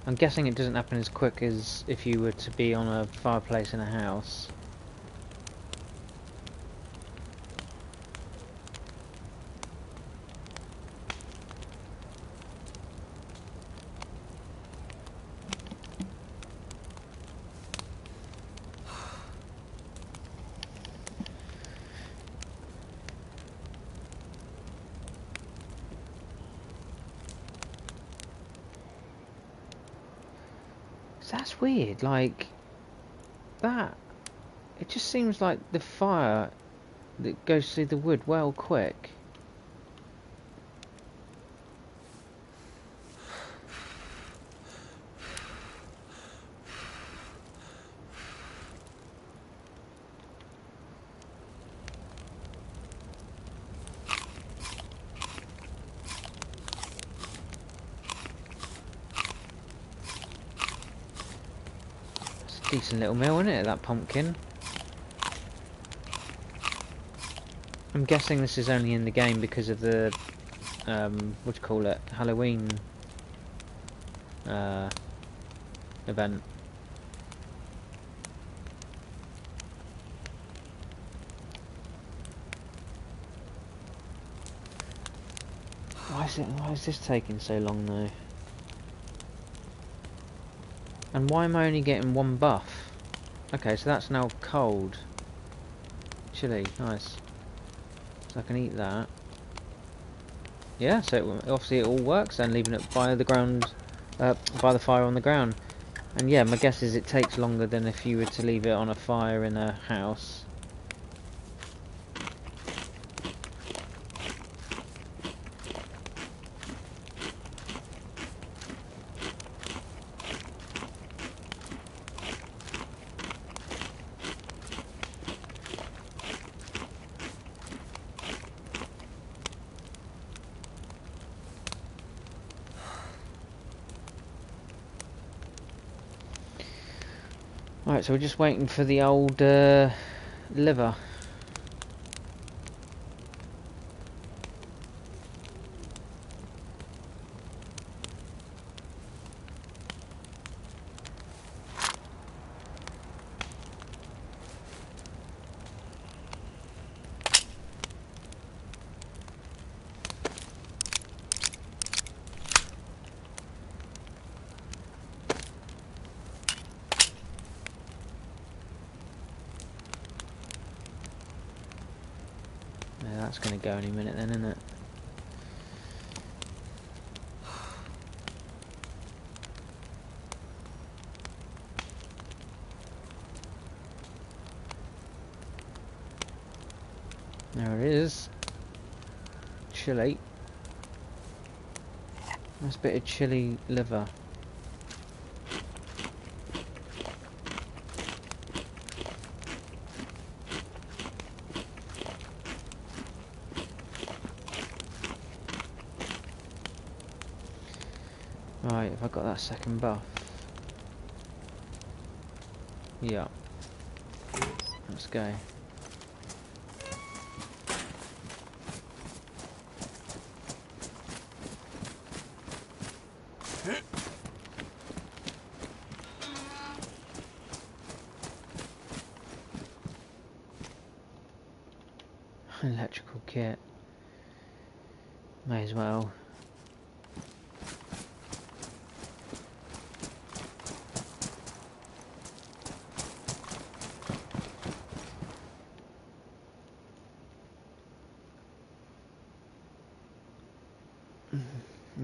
I'm guessing it doesn't happen as quick as if you were to be on a fireplace in a house. So that's weird, like that. It just seems like the fire that goes through the wood well quick. Decent little meal, isn't it, that pumpkin? I'm guessing this is only in the game because of the, what do you call it, Halloween event. Why is this taking so long though? And why am I only getting one buff? Okay, so that's now cold. Chili, nice. So I can eat that. Yeah, so obviously it all works then, leaving it by the ground, by the fire on the ground. And yeah, my guess is it takes longer than if you were to leave it on a fire in a house. Right, so we're just waiting for the old liver. Yeah, that's going to go any minute then, isn't it? There it is. Chili. Nice bit of chili liver. Right, have I got that second buff? Yeah. Let's go. Electrical kit. May as well.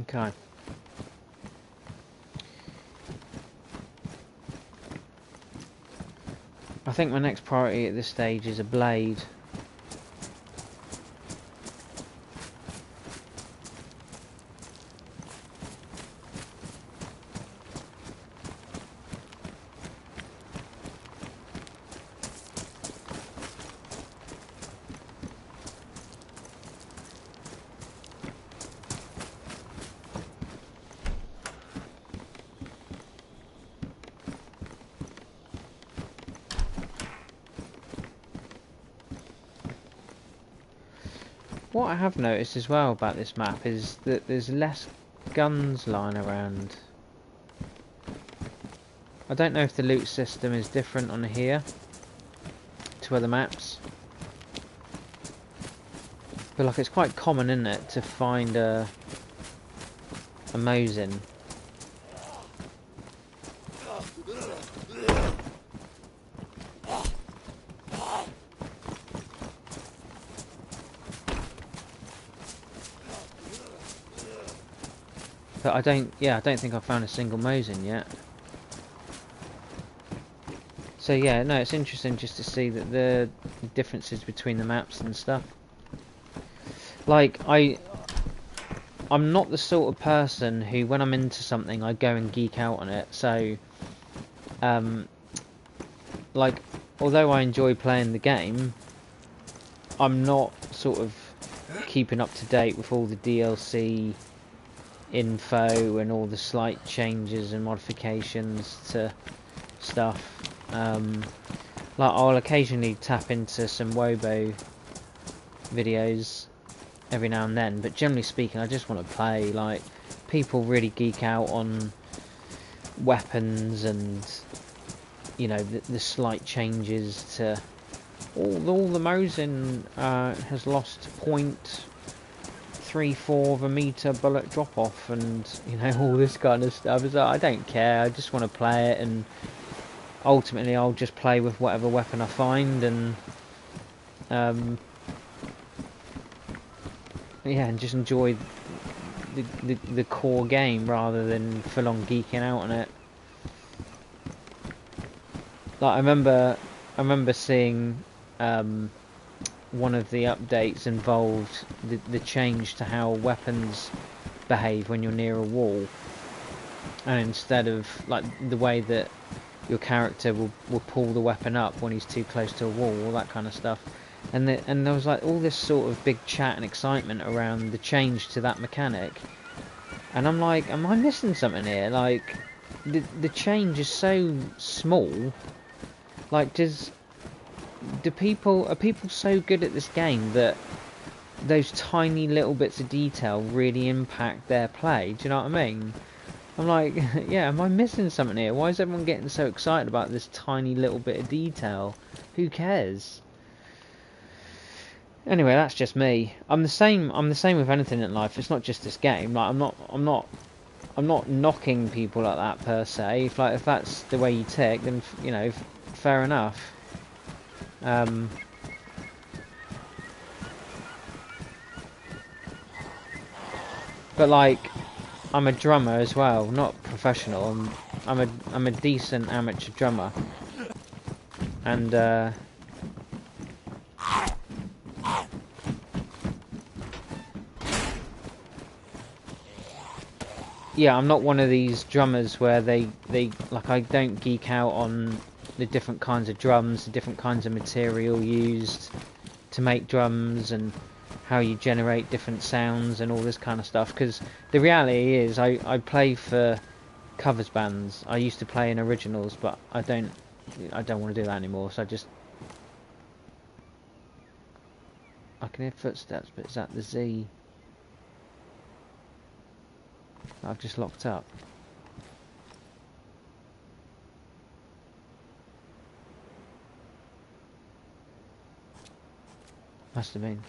Okay. I think my next priority at this stage is a blade. What I have noticed as well about this map is that there's less guns lying around. I don't know if the loot system is different on here to other maps, but like it's quite common, isn't it, to find a Mosin. But I don't think I've found a single Mosin yet. So yeah, no, it's interesting just to see that the differences between the maps and stuff. Like, I'm not the sort of person who, when I'm into something, I go and geek out on it. So, like, although I enjoy playing the game, I'm not sort of keeping up to date with all the DLC info and all the slight changes and modifications to stuff. Like, I'll occasionally tap into some Wobo videos every now and then, but generally speaking I just want to play. Like, people really geek out on weapons and, you know, the slight changes to all the Mosin has lost 0.34 of a meter bullet drop off, and, you know, all this kind of stuff. It's like, I don't care, I just want to play it, and ultimately I'll just play with whatever weapon I find, and yeah, and just enjoy the core game rather than full on geeking out on it. Like, I remember seeing one of the updates involved the change to how weapons behave when you're near a wall, and instead of, like, the way that your character will pull the weapon up when he's too close to a wall, all that kind of stuff. And there was, like, all this sort of big chat and excitement around the change to that mechanic. And I'm like, am I missing something here? Like, the change is so small, Like, are people so good at this game that those tiny little bits of detail really impact their play? Do you know what I mean? I'm like, yeah, am I missing something here? Why is everyone getting so excited about this tiny little bit of detail? Who cares? Anyway, that's just me. I'm the same with anything in life. It's not just this game. Like, I'm not knocking people like that per se. If that's the way you tick, then you know, fair enough. But like, I'm a drummer as well, not professional. I'm a decent amateur drummer, and yeah, I'm not one of these drummers where they like, I don't geek out on the different kinds of drums, the different kinds of material used to make drums, and how you generate different sounds and all this kind of stuff. Because the reality is, I play for covers bands. I used to play in originals, but I don't want to do that anymore. So I can hear footsteps, but is that the Z that I've just locked up? Must have been.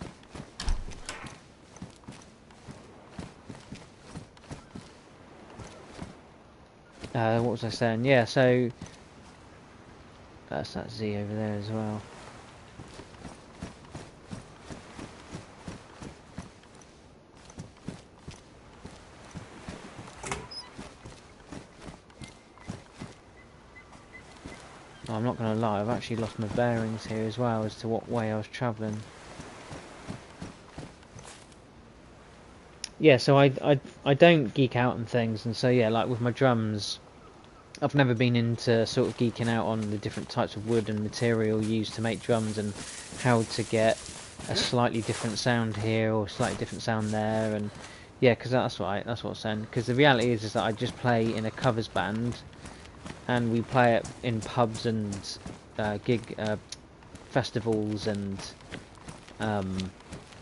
What was I saying? Yeah, so that's that Z over there as well. Oh, I'm not going to lie, I've actually lost my bearings here as well as to what way I was travelling. Yeah, so I don't geek out on things, and so yeah, like with my drums, I've never been into sort of geeking out on the different types of wood and material used to make drums, and how to get a slightly different sound here or a slightly different sound there. And yeah, because that's what I'm saying. Because the reality is that I just play in a covers band, and we play it in pubs and gig festivals and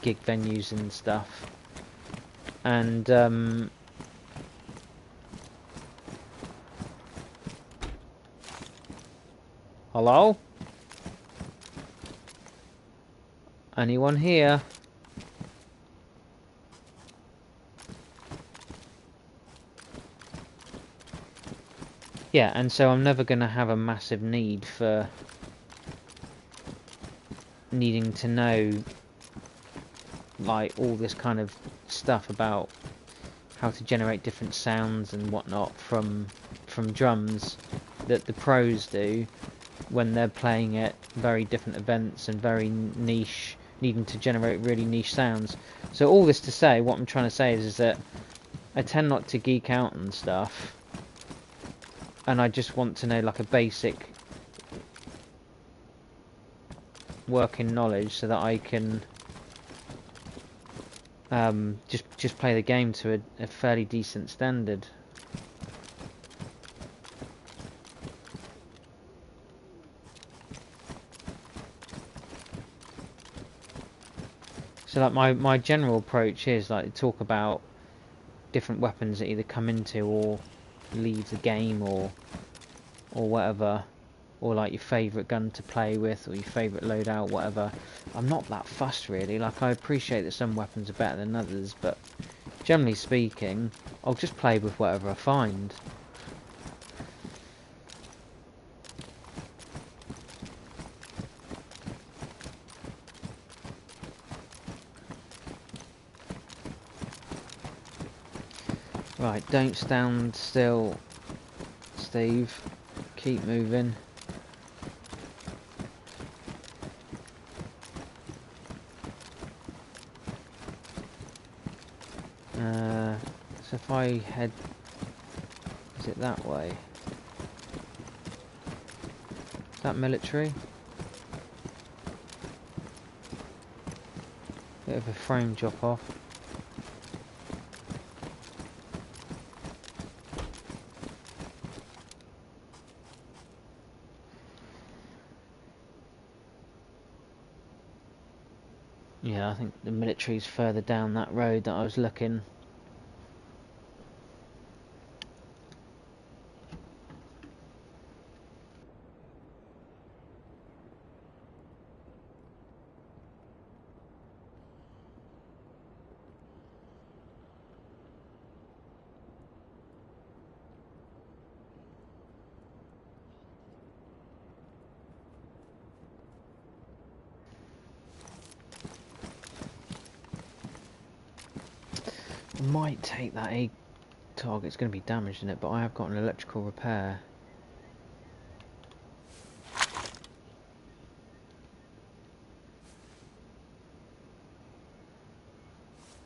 gig venues and stuff. And hello? Anyone here? Yeah, and so I'm never going to have a massive need for needing to know like all this kind of stuff about how to generate different sounds and whatnot from drums that the pros do when they're playing at very different events and very niche, needing to generate really niche sounds. So all this to say, what I'm trying to say is that I tend not to geek out and stuff, and I just want to know like a basic working knowledge so that I can just play the game to a fairly decent standard. So like my general approach is like to talk about different weapons that either come into or leave the game or whatever, or like your favourite gun to play with or your favourite loadout, whatever. I'm not that fussed really. Like, I appreciate that some weapons are better than others, but generally speaking, I'll just play with whatever I find. Right, don't stand still, Steve. Keep moving. So if I head... Is it that way? Is that military? Bit of a frame drop off. Yeah, I think the military's further down that road that I was looking. I might take that egg target. It's going to be damaged in it, but I have got an electrical repair.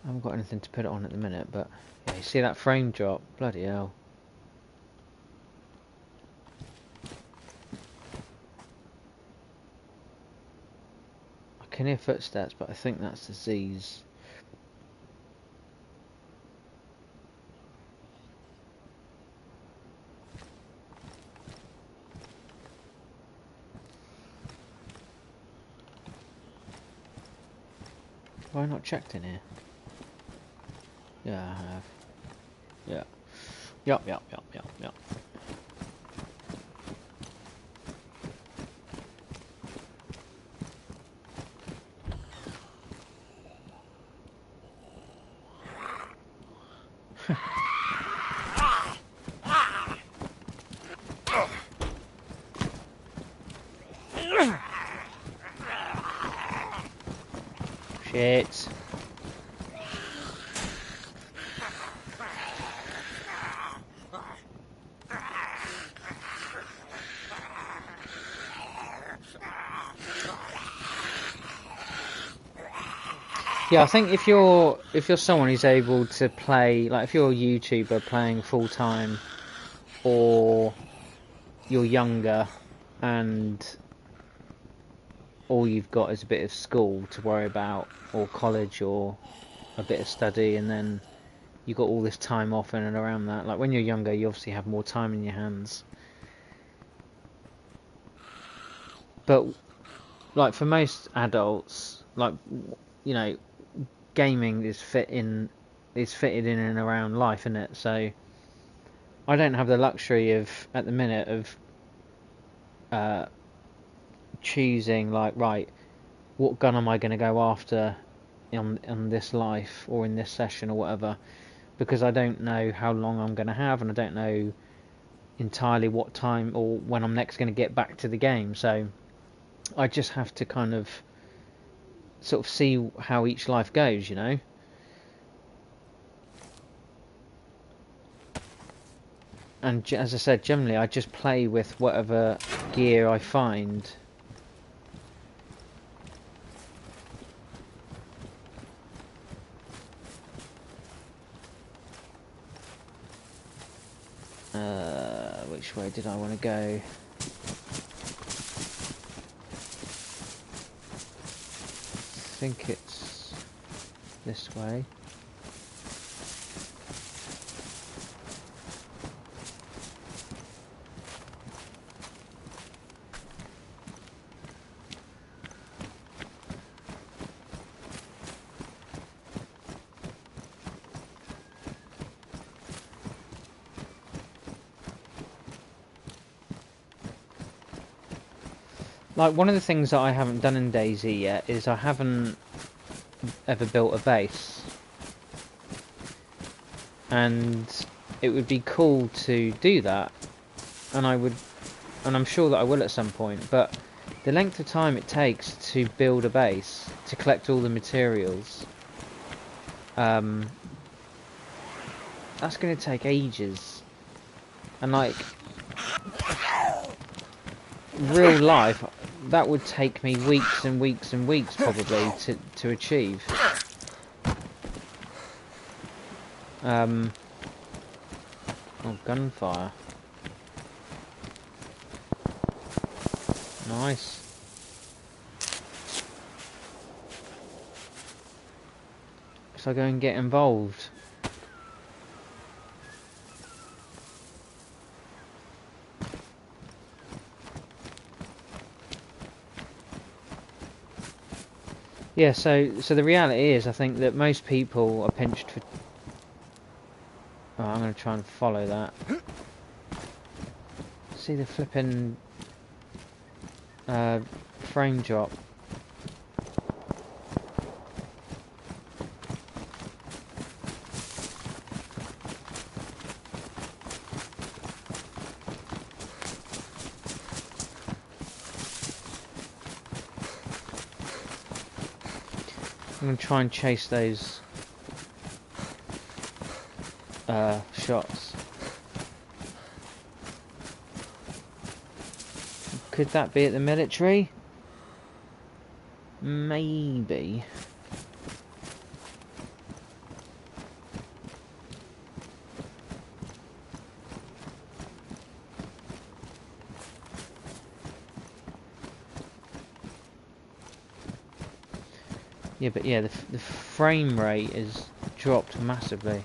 I haven't got anything to put it on at the minute, but yeah, you see that frame drop? Bloody hell. I can hear footsteps, but I think that's the Z's. Have I not checked in here? Yeah, I have. Yeah. Yup. Shit. Yeah, I think if you're someone who's able to play, like if you're a YouTuber playing full time, or you're younger and all you've got is a bit of school to worry about, or college, or a bit of study, and then you've got all this time off in and around that. Like when you're younger, you obviously have more time in your hands. But like for most adults, like, you know, gaming is fitted in and around life, isn't it? So I don't have the luxury of, at the minute, of choosing, like, right, what gun am I going to go after on this life or in this session or whatever, because I don't know how long I'm going to have, and I don't know entirely what time or when I'm next going to get back to the game. So I just have to kind of sort of see how each life goes, you know. And as I said, generally I just play with whatever gear I find. Which way did I want to go? I think it's this way. Like, one of the things that I haven't done in DayZ yet is I haven't ever built a base. And it would be cool to do that. And I'm sure that I will at some point, but the length of time it takes to build a base, to collect all the materials, that's going to take ages. And like, real life, that would take me weeks and weeks and weeks probably to achieve. Oh, gunfire. Nice. So I go and get involved. Yeah, so the reality is, I think that most people are pinched for... Oh, I'm going to try and follow that. See the flipping frame drop. I'm going to try and chase those shots. Could that be at the military? Maybe. Yeah, but yeah, the frame rate is dropped massively.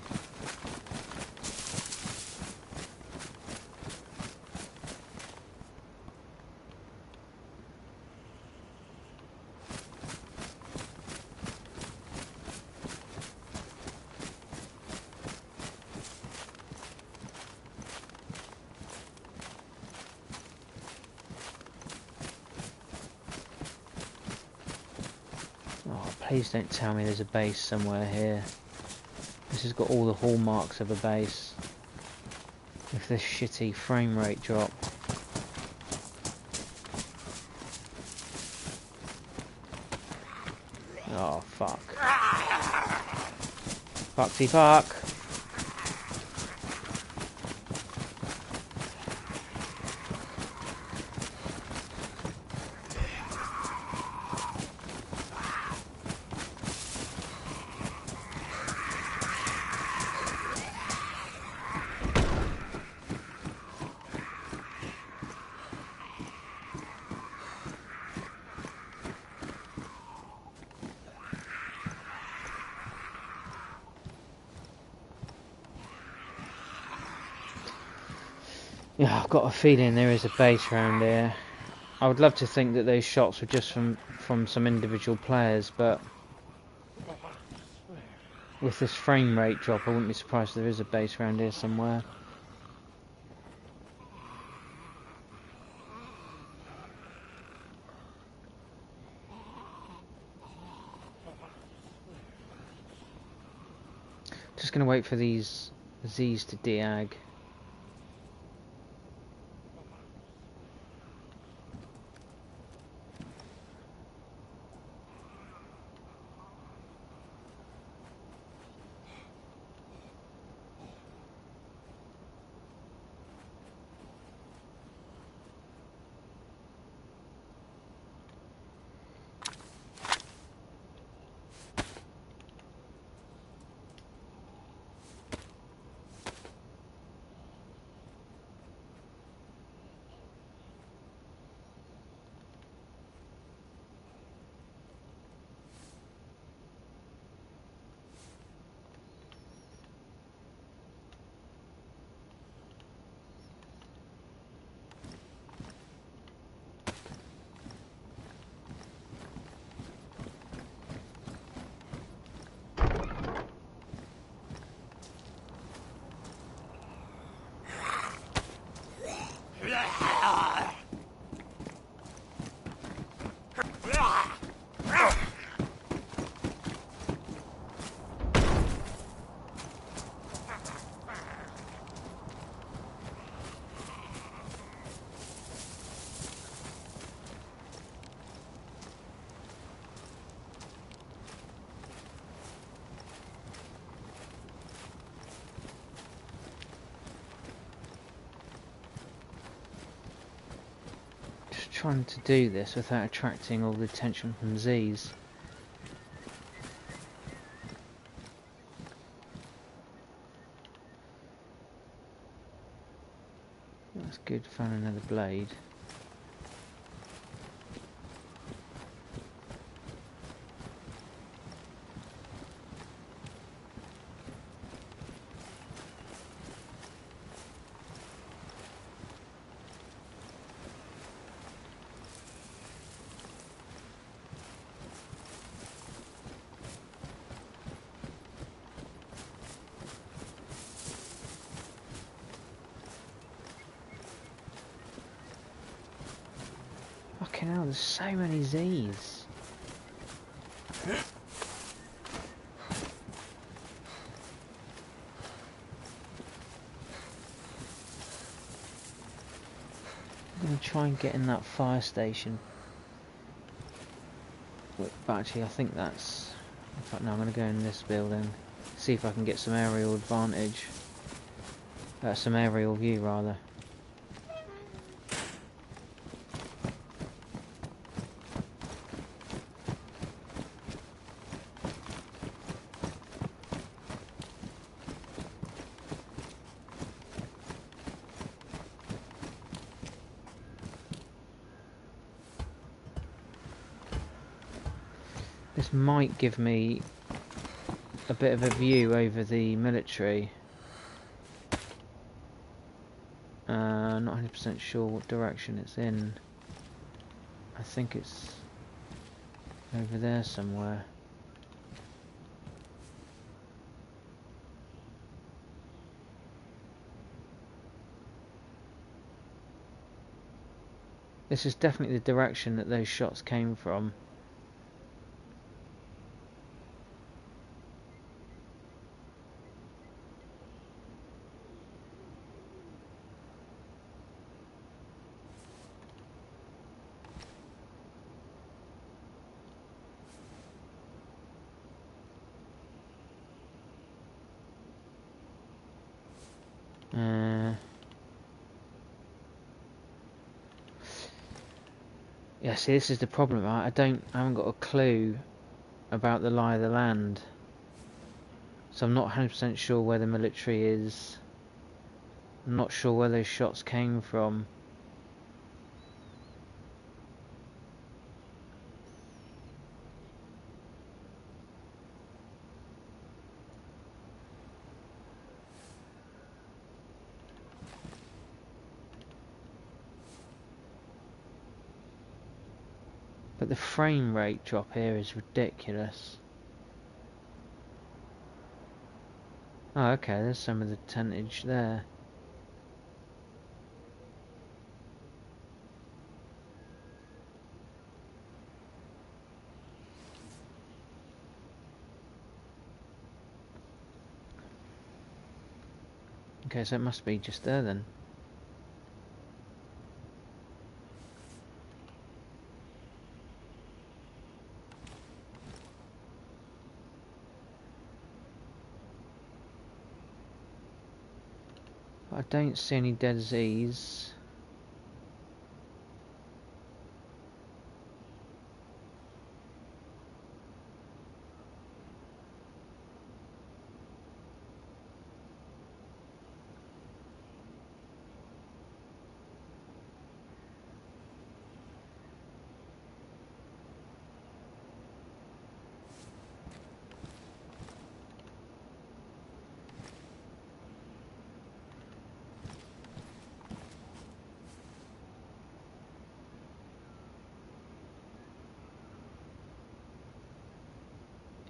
Oh, please don't tell me there's a base somewhere here. This has got all the hallmarks of a base. With this shitty frame rate drop. Oh, fuck. Fucksy fuck. Yeah, I've got a feeling there is a base around here. I would love to think that those shots were just from some individual players, but with this frame rate drop, I wouldn't be surprised if there is a base around here somewhere. Just gonna wait for these Z's to de-ag. Trying to do this without attracting all the attention from Z's. That's good, found another blade. hell, there's so many Z's. I'm going to try and get in that fire station. But actually I think that's... In fact no, I'm going to go in this building. See if I can get some aerial advantage. Some aerial view rather. This might give me a bit of a view over the military. Not 100% sure what direction it's in. I think it's over there somewhere. This is definitely the direction that those shots came from. Yeah, see, this is the problem. I haven't got a clue about the lie of the land, so I'm not 100% sure where the military is. I'm not sure where those shots came from. But the frame rate drop here is ridiculous. Oh, okay, there's some of the tentage there. Okay, so it must be just there then. I don't see any dead Z's.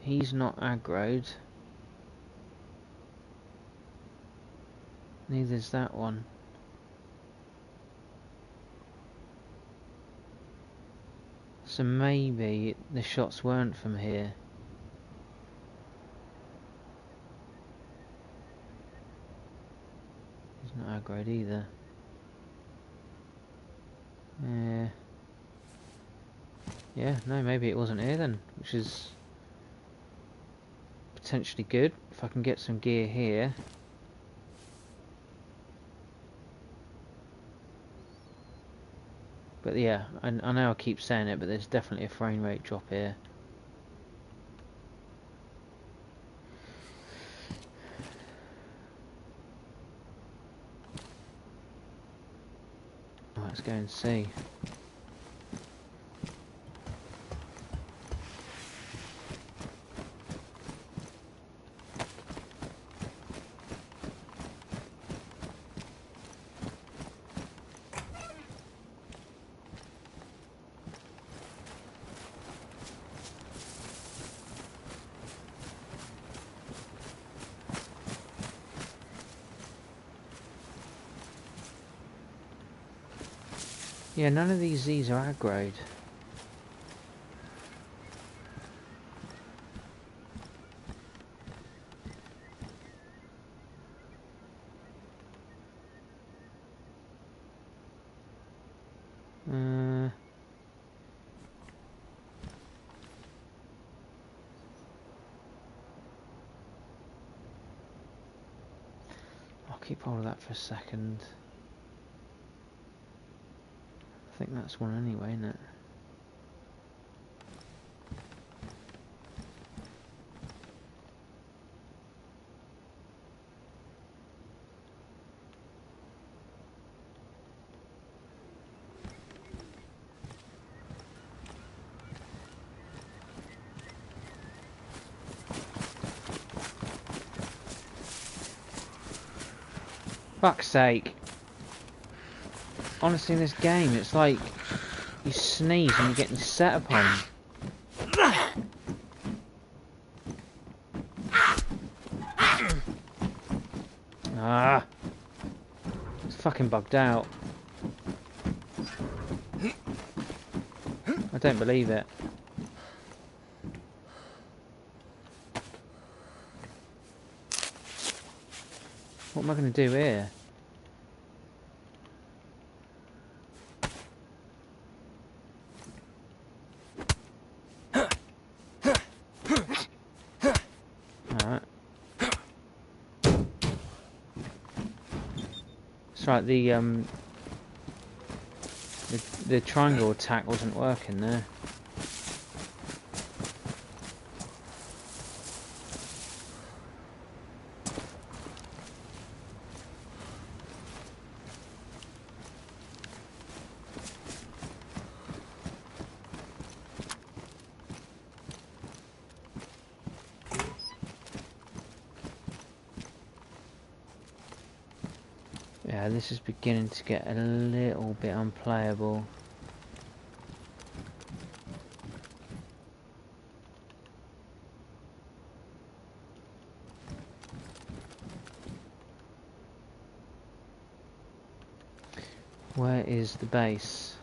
He's not aggroed. Neither's that one. So maybe the shots weren't from here. He's not aggroed either. Yeah, no, maybe it wasn't here then, which is potentially good. If I can get some gear here. But yeah, I know I keep saying it, but there's definitely a frame rate drop here. Let's go and see. Yeah, none of these Z's are aggroed. I'll keep hold of that for a second. I think that's one anyway, isn't it? Fuck's sake. Honestly, in this game, it's like you sneeze and you're getting set upon. Ah. It's fucking bugged out. I don't believe it. What am I going to do here? Alright. It's right, the triangle attack wasn't working there. Yeah, this is beginning to get a little bit unplayable. Where is the base?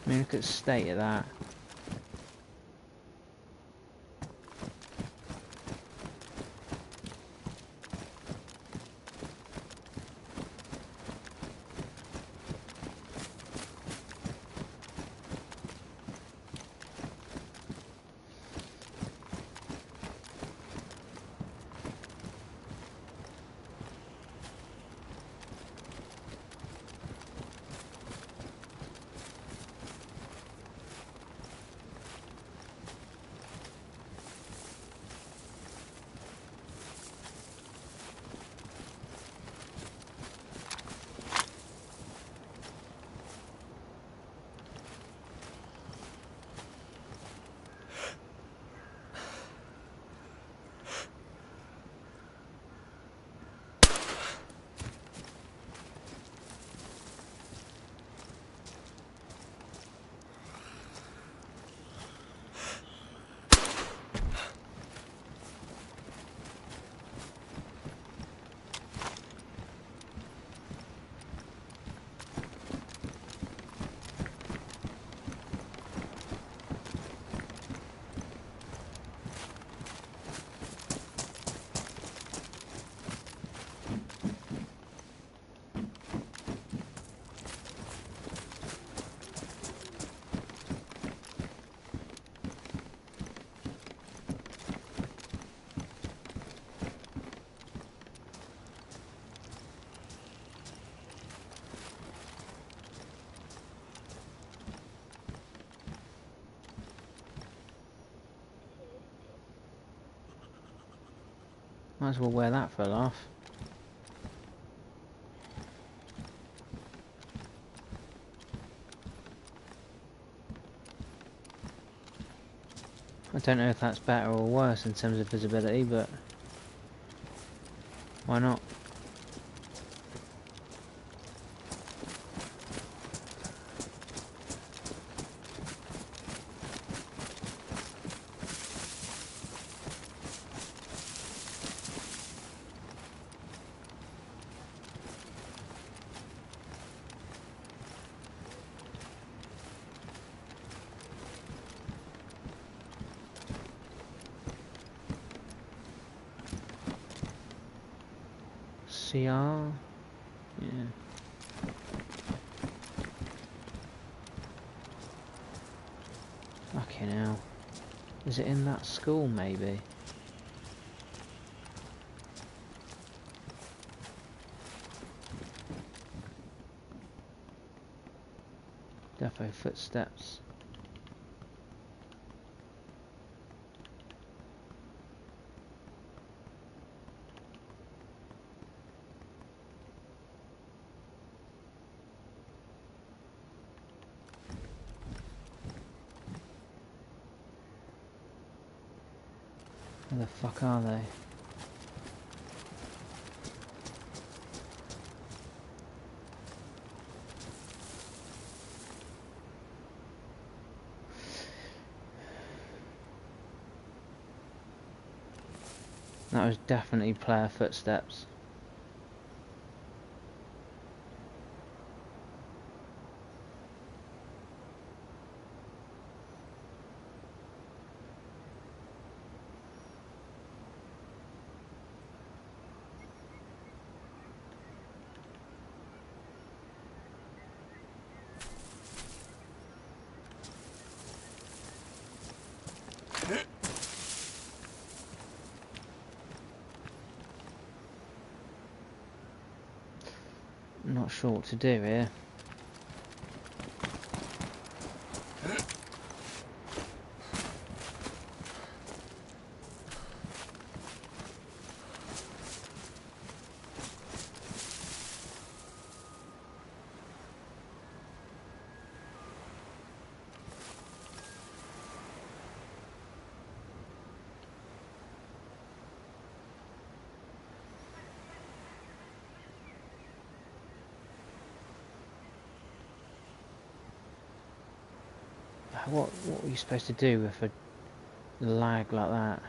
I mean, look at the state of that. Might as well wear that for a laugh. I don't know if that's better or worse in terms of visibility, but why not? CR? Yeah. Fucking hell. Is it in that school, maybe? Defo footsteps. Where the fuck are they? That was definitely player footsteps. Not sure what to do here. What were you supposed to do with a lag like that?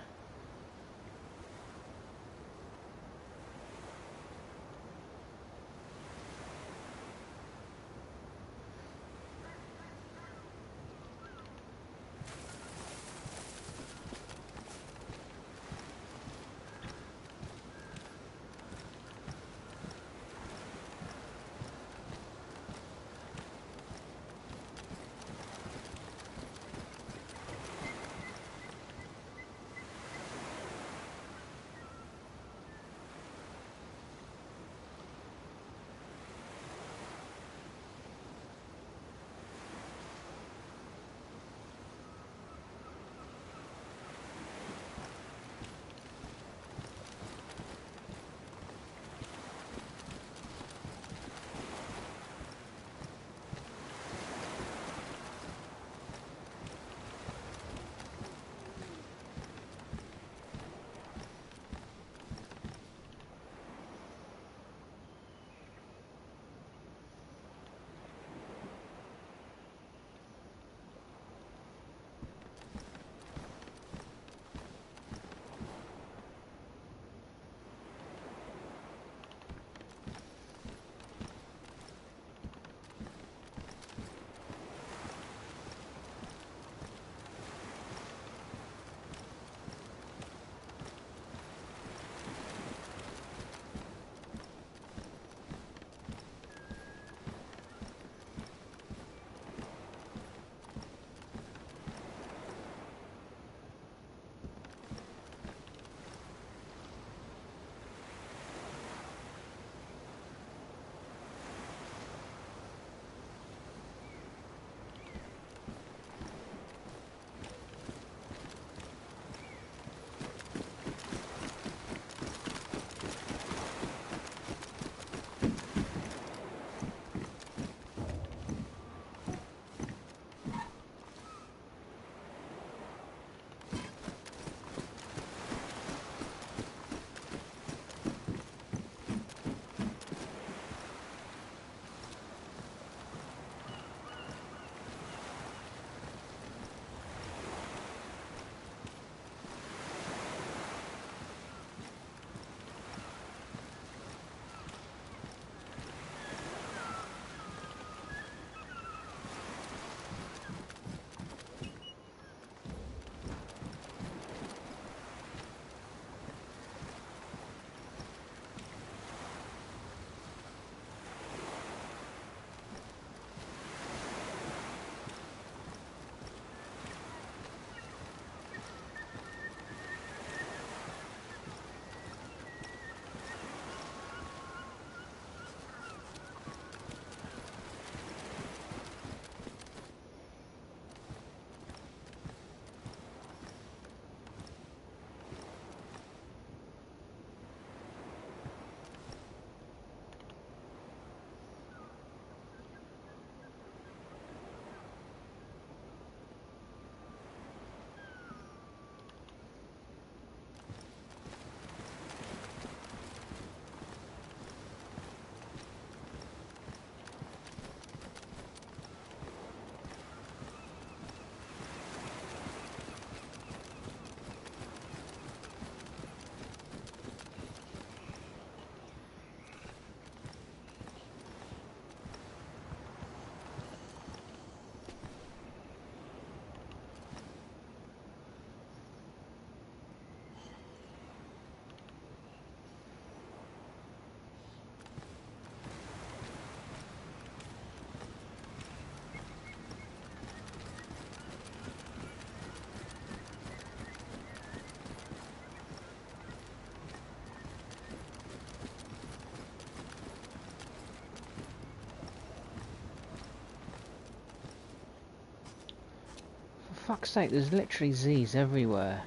fuck's sake, there's literally Z's everywhere.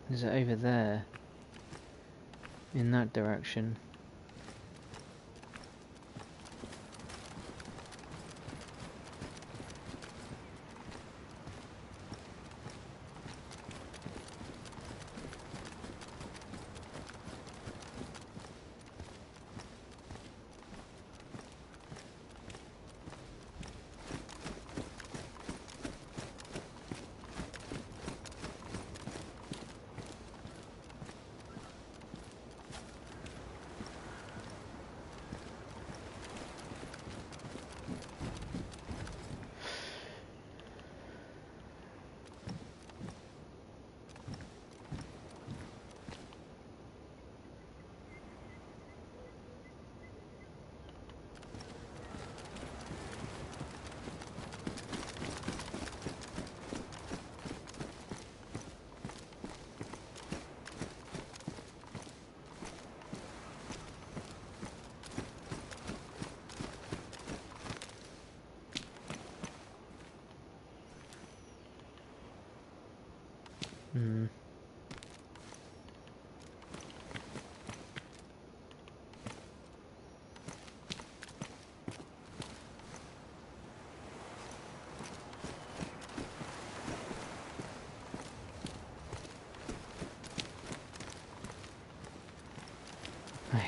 Is it over there? In that direction?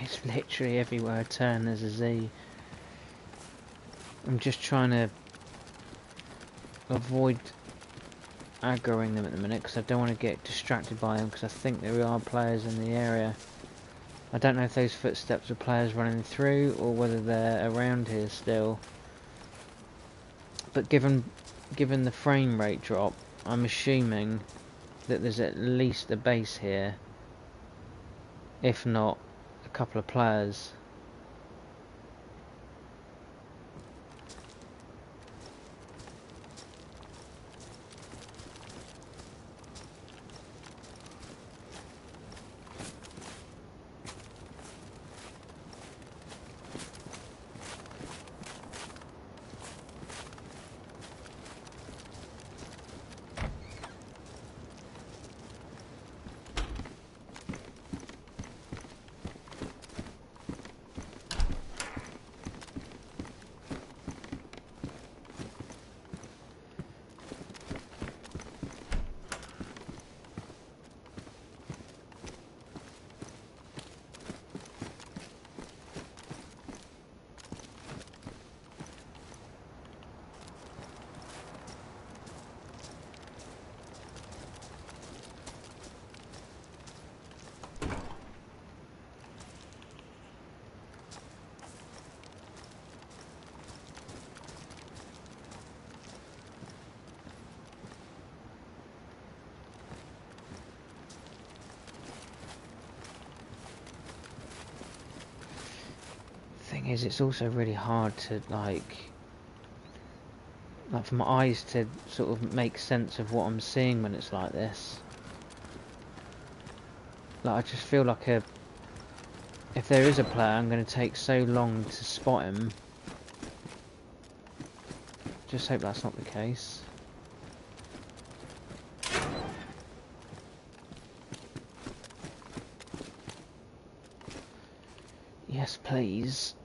It's literally everywhere I turn there's a Z. I'm just trying to avoid aggroing them at the minute because I don't want to get distracted by them because I think there are players in the area. I don't know if those footsteps are players running through or whether they're around here still. But given the frame rate drop, I'm assuming that there's at least a base here, if not a couple of players. Thing is, it's also really hard to like for my eyes to sort of make sense of what I'm seeing when it's like this. Like I just feel like if there is a player, I'm going to take so long to spot him. Just hope that's not the case. Yes, please.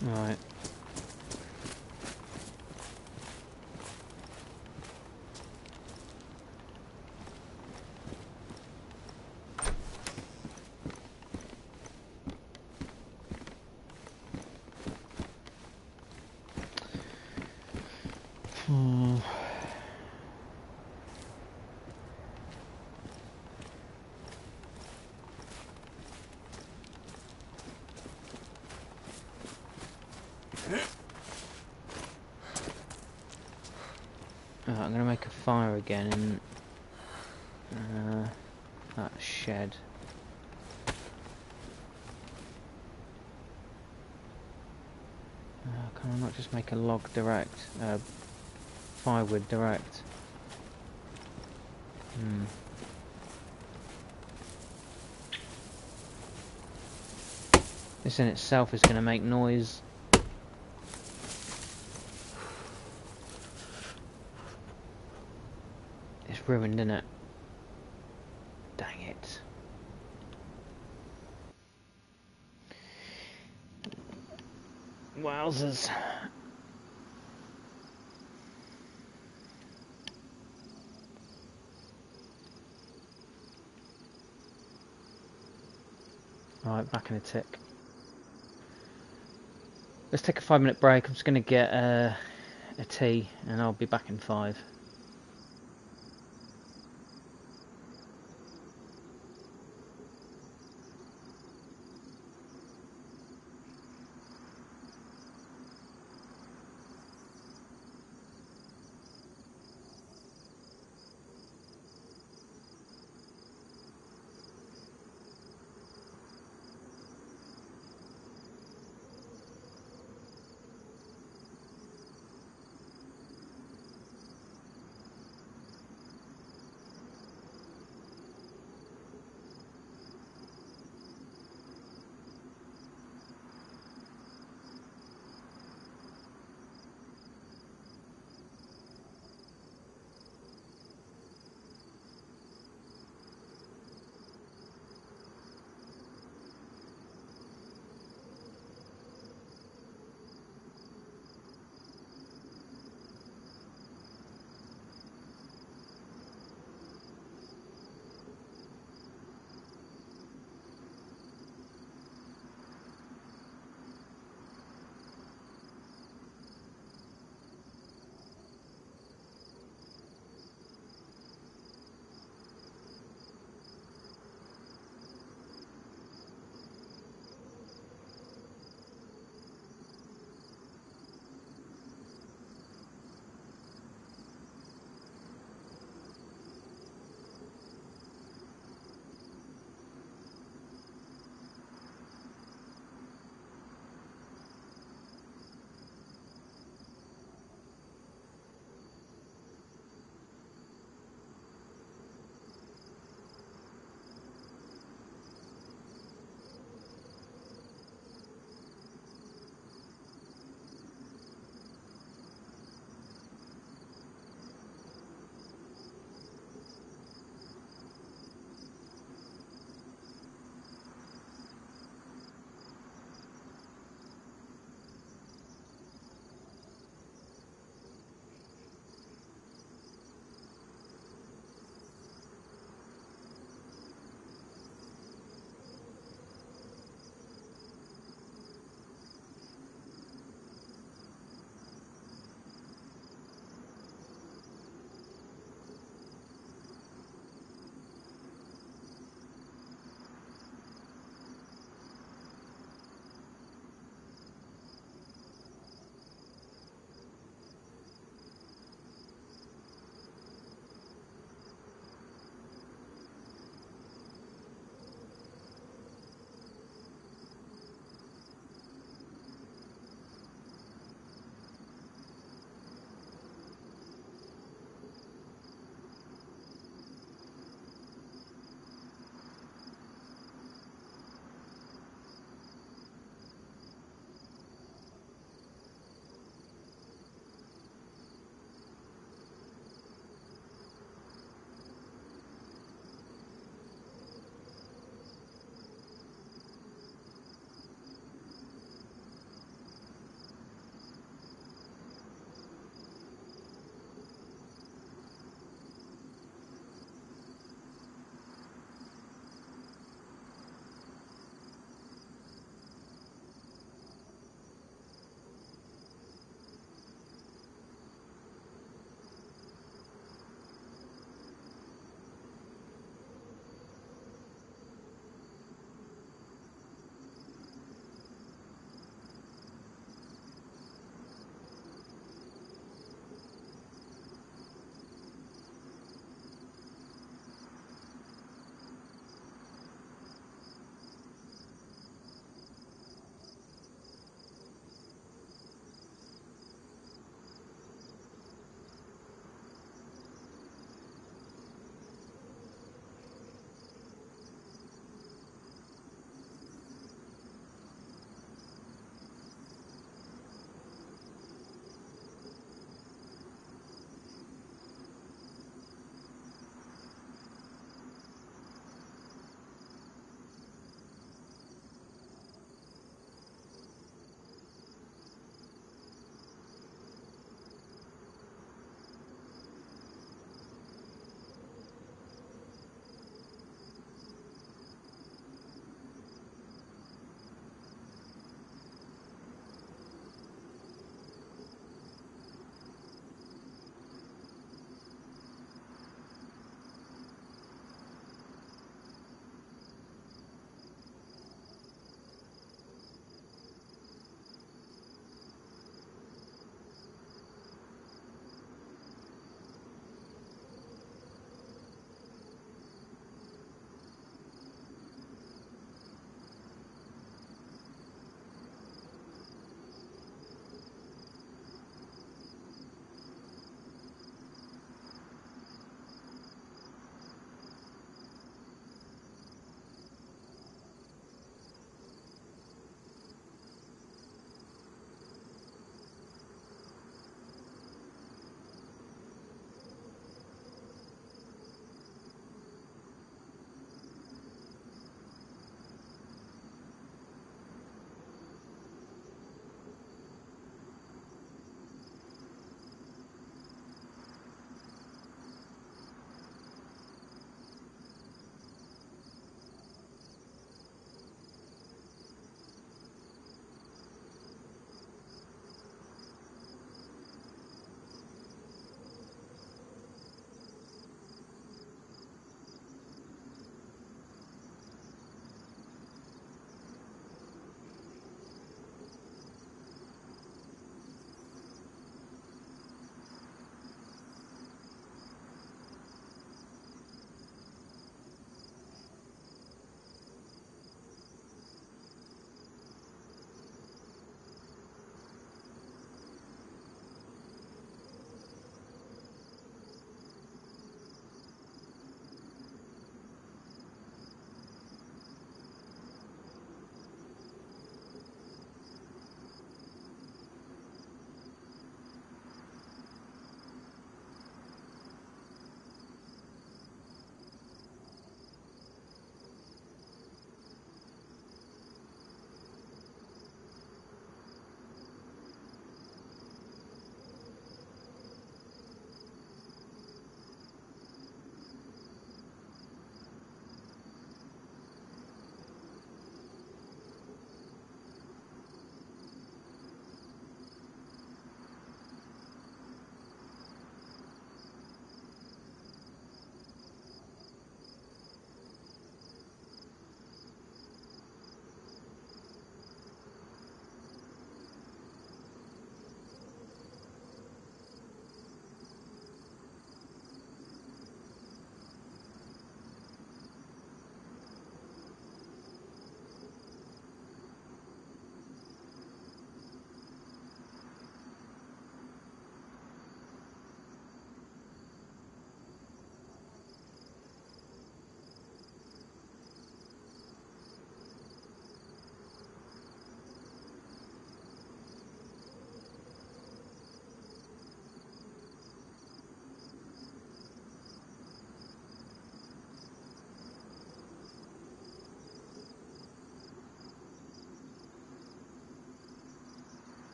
Right. I'm going to make a fire again in that shed. Can I not just make a log direct? Firewood direct? This in itself is going to make noise. It's ruined, isn't it? Dang it. Wowzers. Right, back in a tick. Let's take a 5-minute break. I'm just going to get a tea and I'll be back in 5.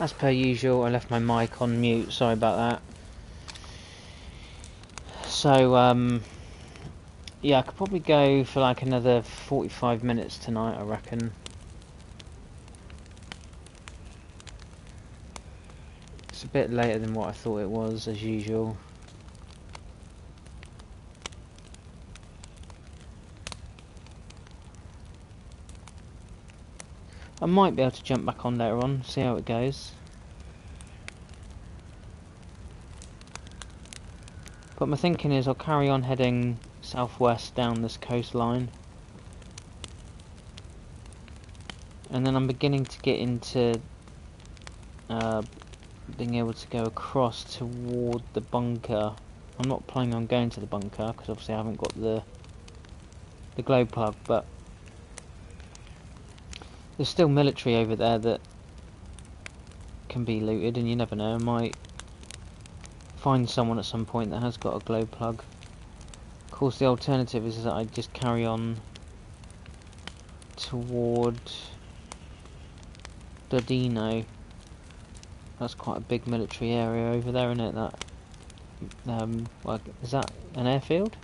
As per usual, I left my mic on mute, sorry about that. So, yeah, I could probably go for like another 45 minutes tonight, I reckon. It's a bit later than what I thought it was, as usual. I might be able to jump back on later on, see how it goes. But my thinking is I'll carry on heading southwest down this coastline. And then I'm beginning to get into being able to go across toward the bunker. I'm not planning on going to the bunker because obviously I haven't got the glow plug, but there's still military over there that can be looted, and you never know, I might find someone at some point that has got a glow plug. Of course, the alternative is that I just carry on toward Dodino. That's quite a big military area over there, isn't it? That well, is that an airfield?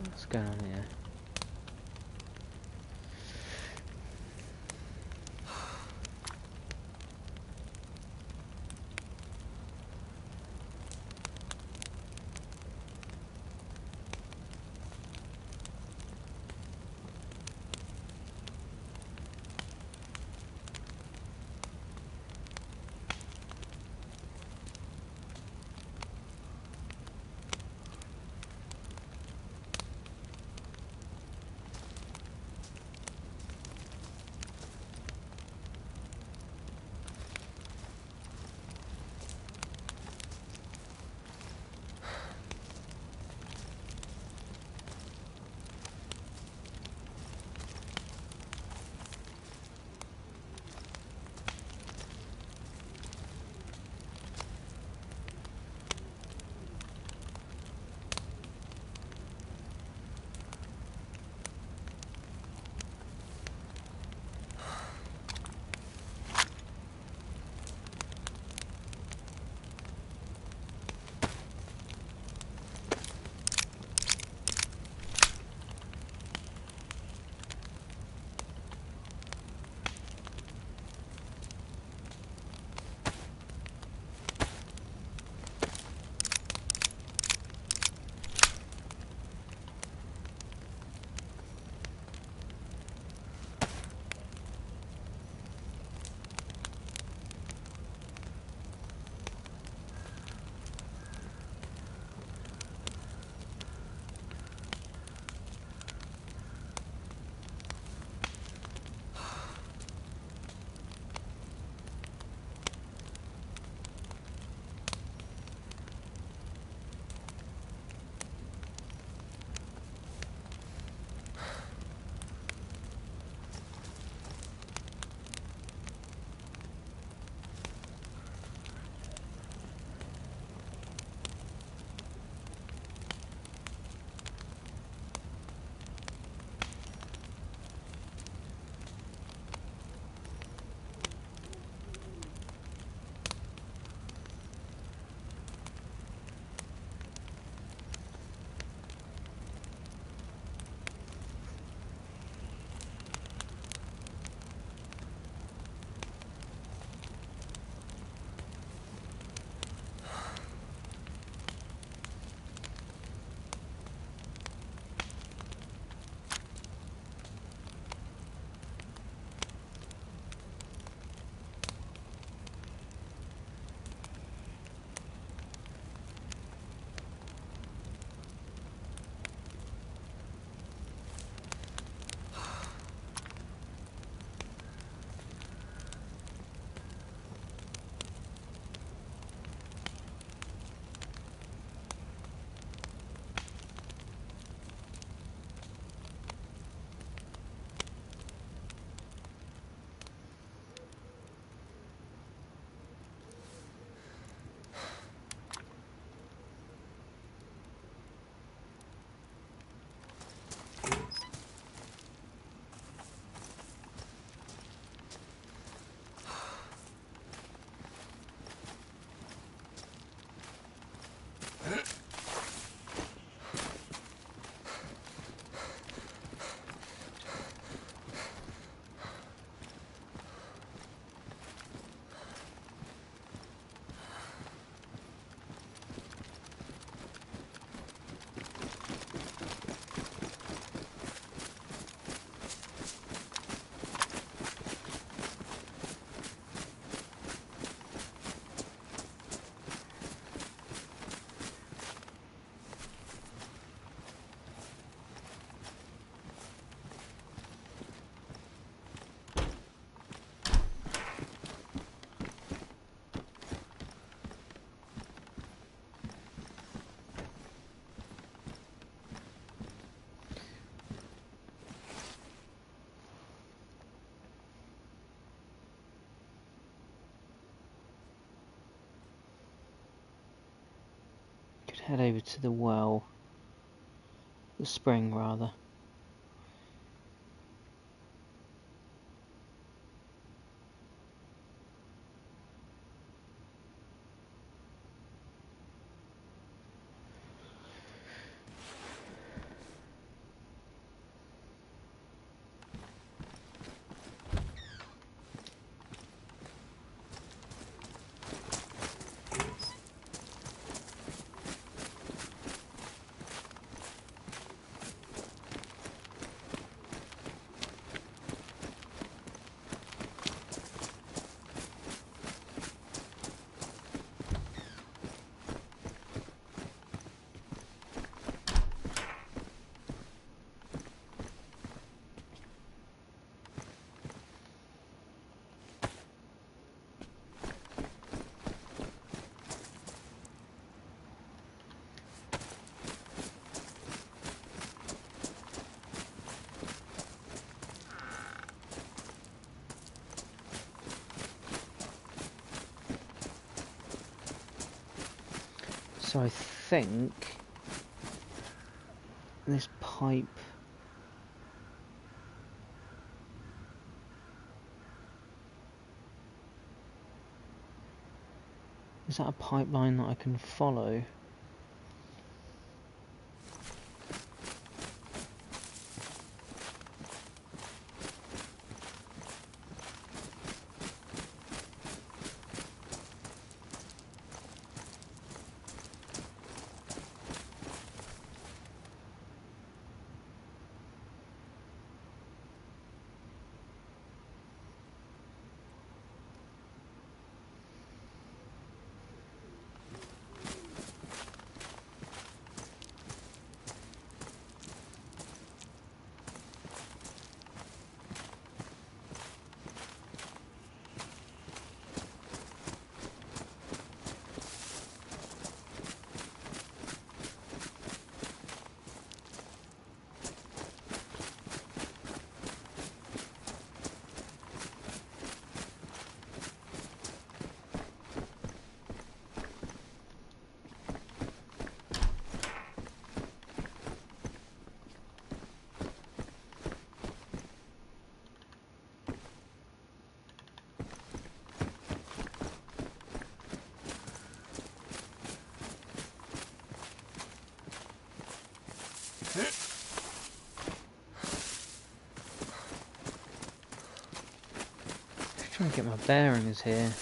What's going on here? head over to the well. The spring, rather. So I think this pipe is that a pipeline that I can follow? Just trying to get my bearings here.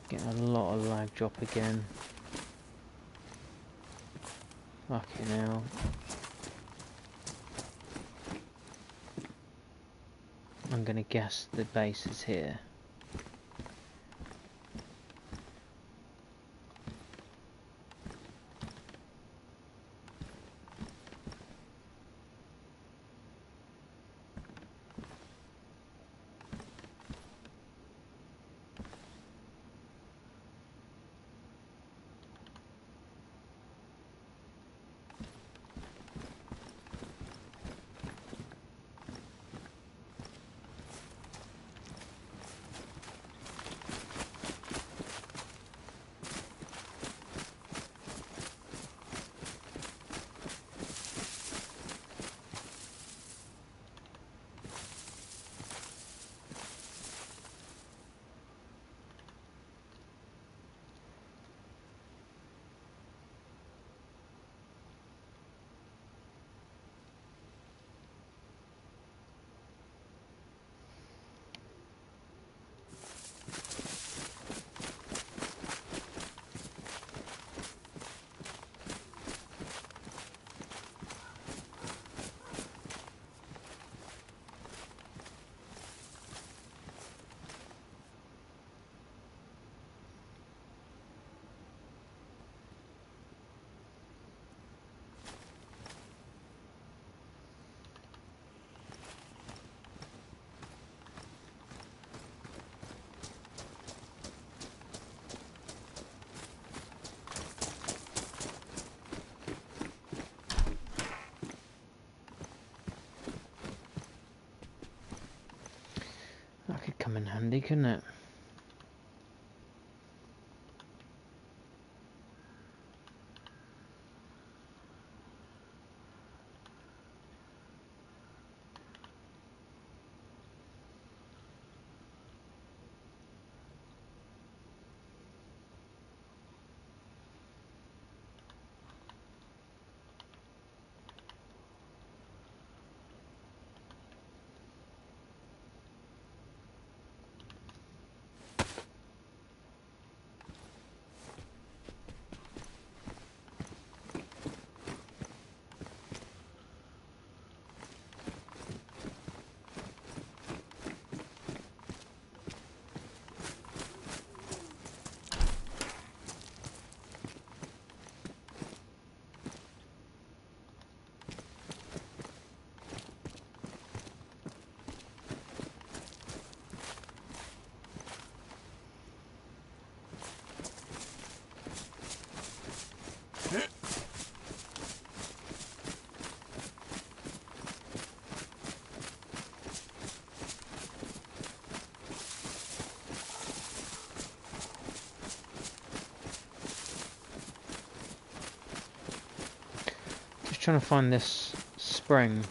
Getting a lot of lag drop again. Fucking hell. I'm gonna guess the base is here. in handy, couldn't it? Trying to find this spring.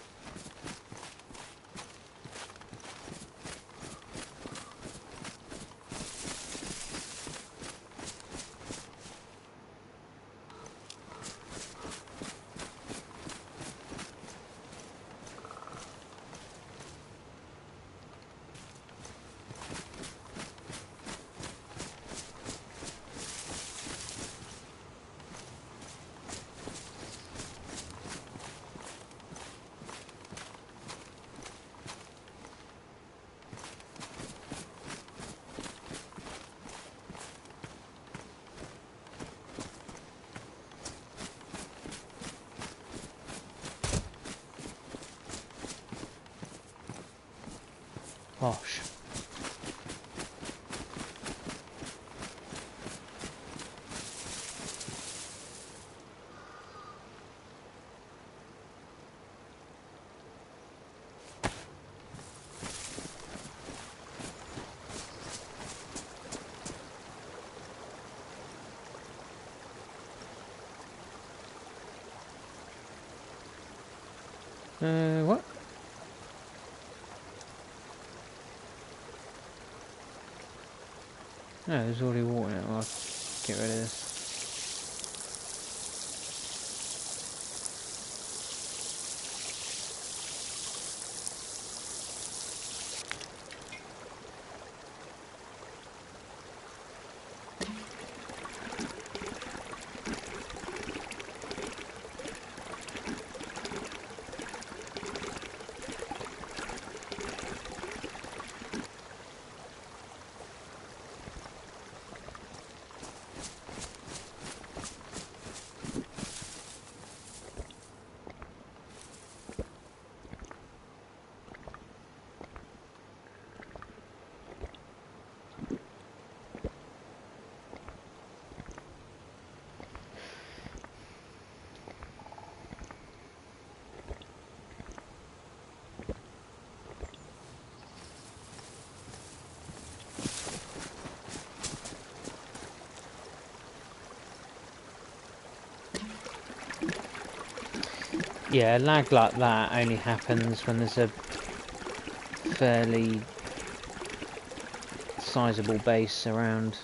Gosh. What? No, there's already water in it. I'll get rid of this. Yeah, lag like that only happens when there's a fairly sizable base around.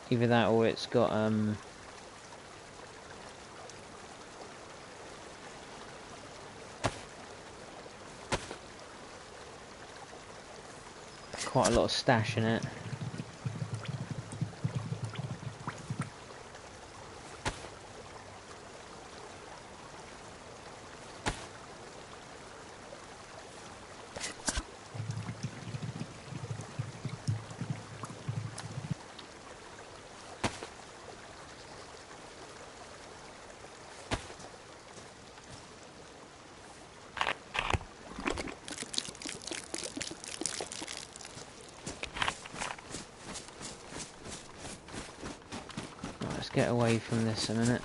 Either that or it's got quite a lot of stash in it. Get away from this a minute.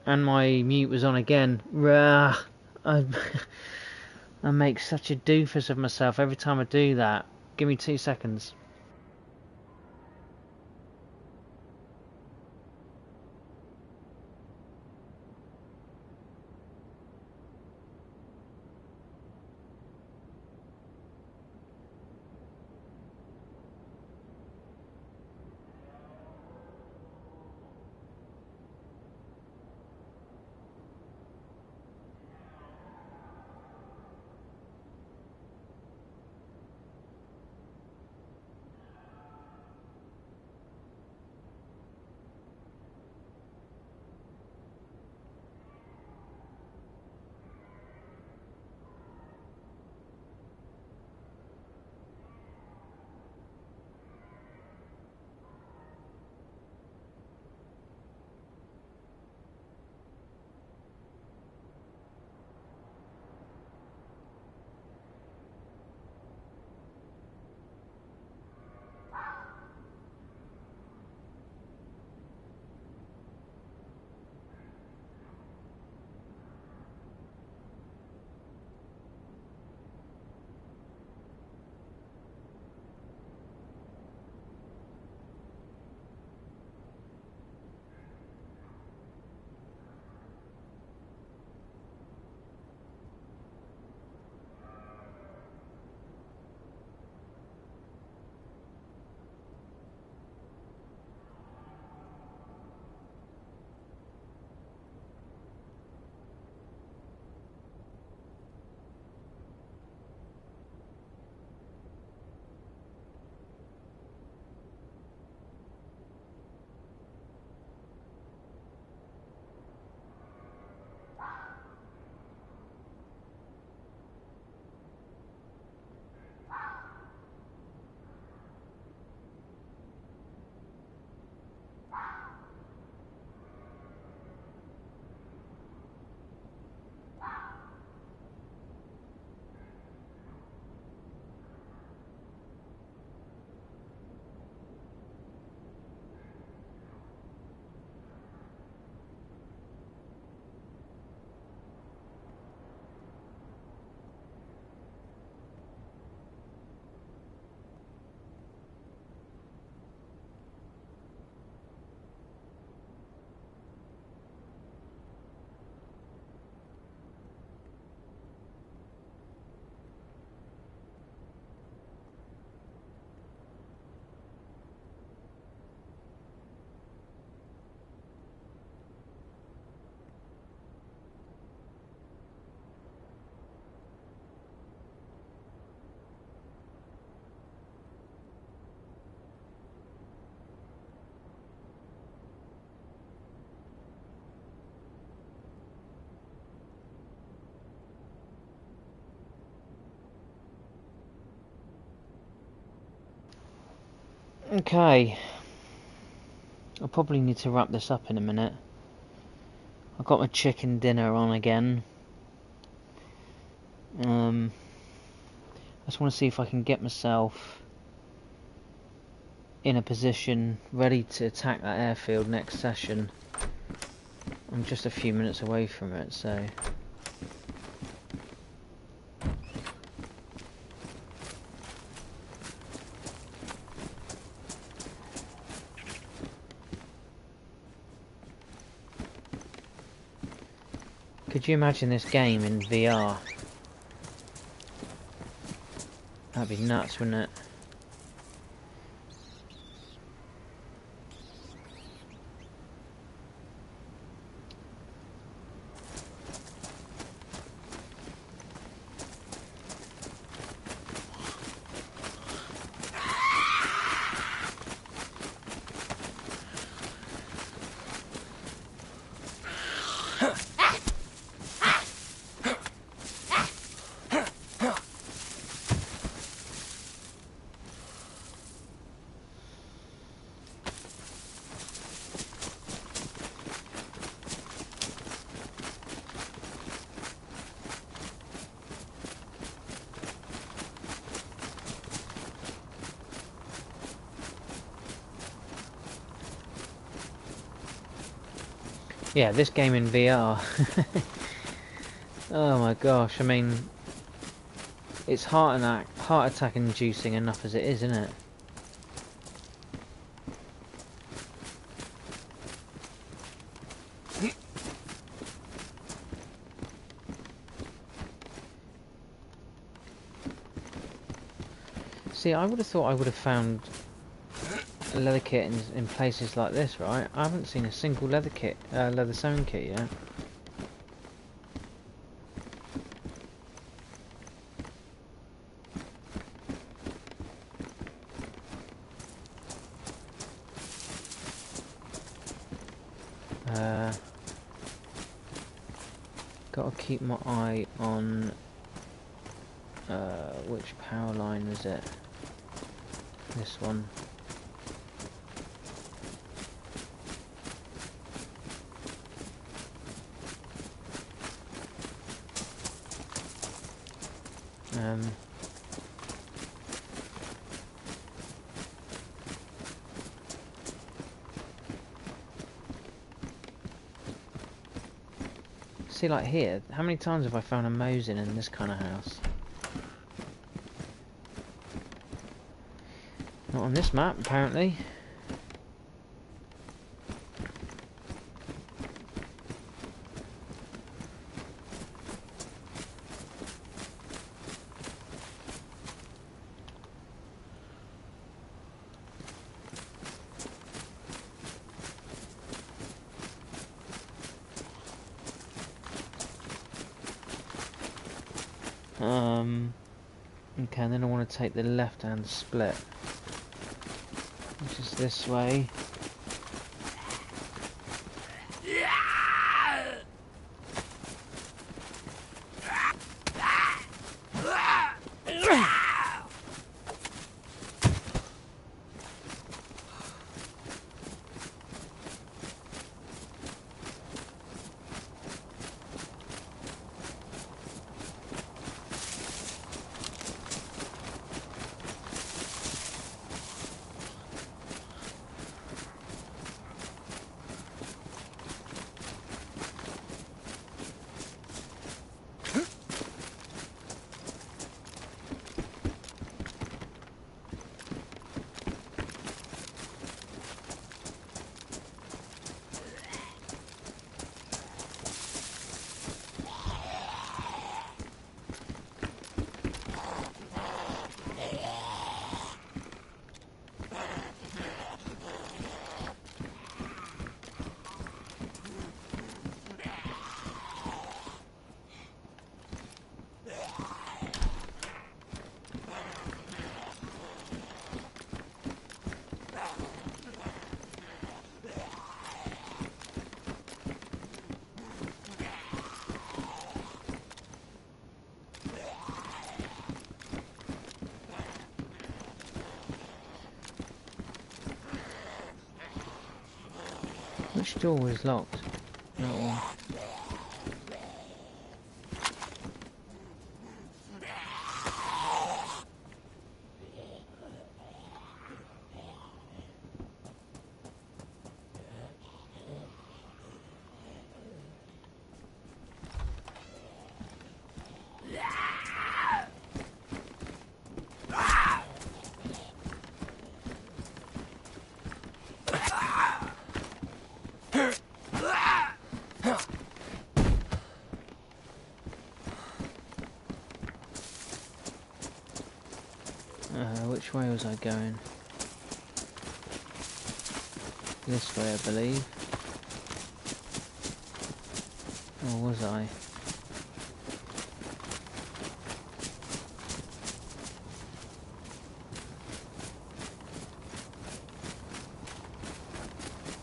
And my mute was on again. Rah, I make such a doofus of myself every time I do that. Give me 2 seconds. Okay, I'll probably need to wrap this up in a minute. I've got my chicken dinner on again. I just want to see if I can get myself in a position ready to attack that airfield next session. I'm just a few minutes away from it, so... Could you imagine this game in VR? That'd be nuts, wouldn't it? Yeah, this game in VR. Oh my gosh, I mean, it's heart attack inducing enough as it is, isn't it? See, I would have thought I would have found a leather kit in places like this, right? I haven't seen a single leather sewing kit yet. Gotta keep my eye on which power line is it? This one. See, like here, how many times have I found a Mosin in this kind of house? Not on this map, apparently. Okay, and then I want to take the left-hand split, which is this way. Which door is locked? That one. Which way was I going? This way, I believe. Or was I?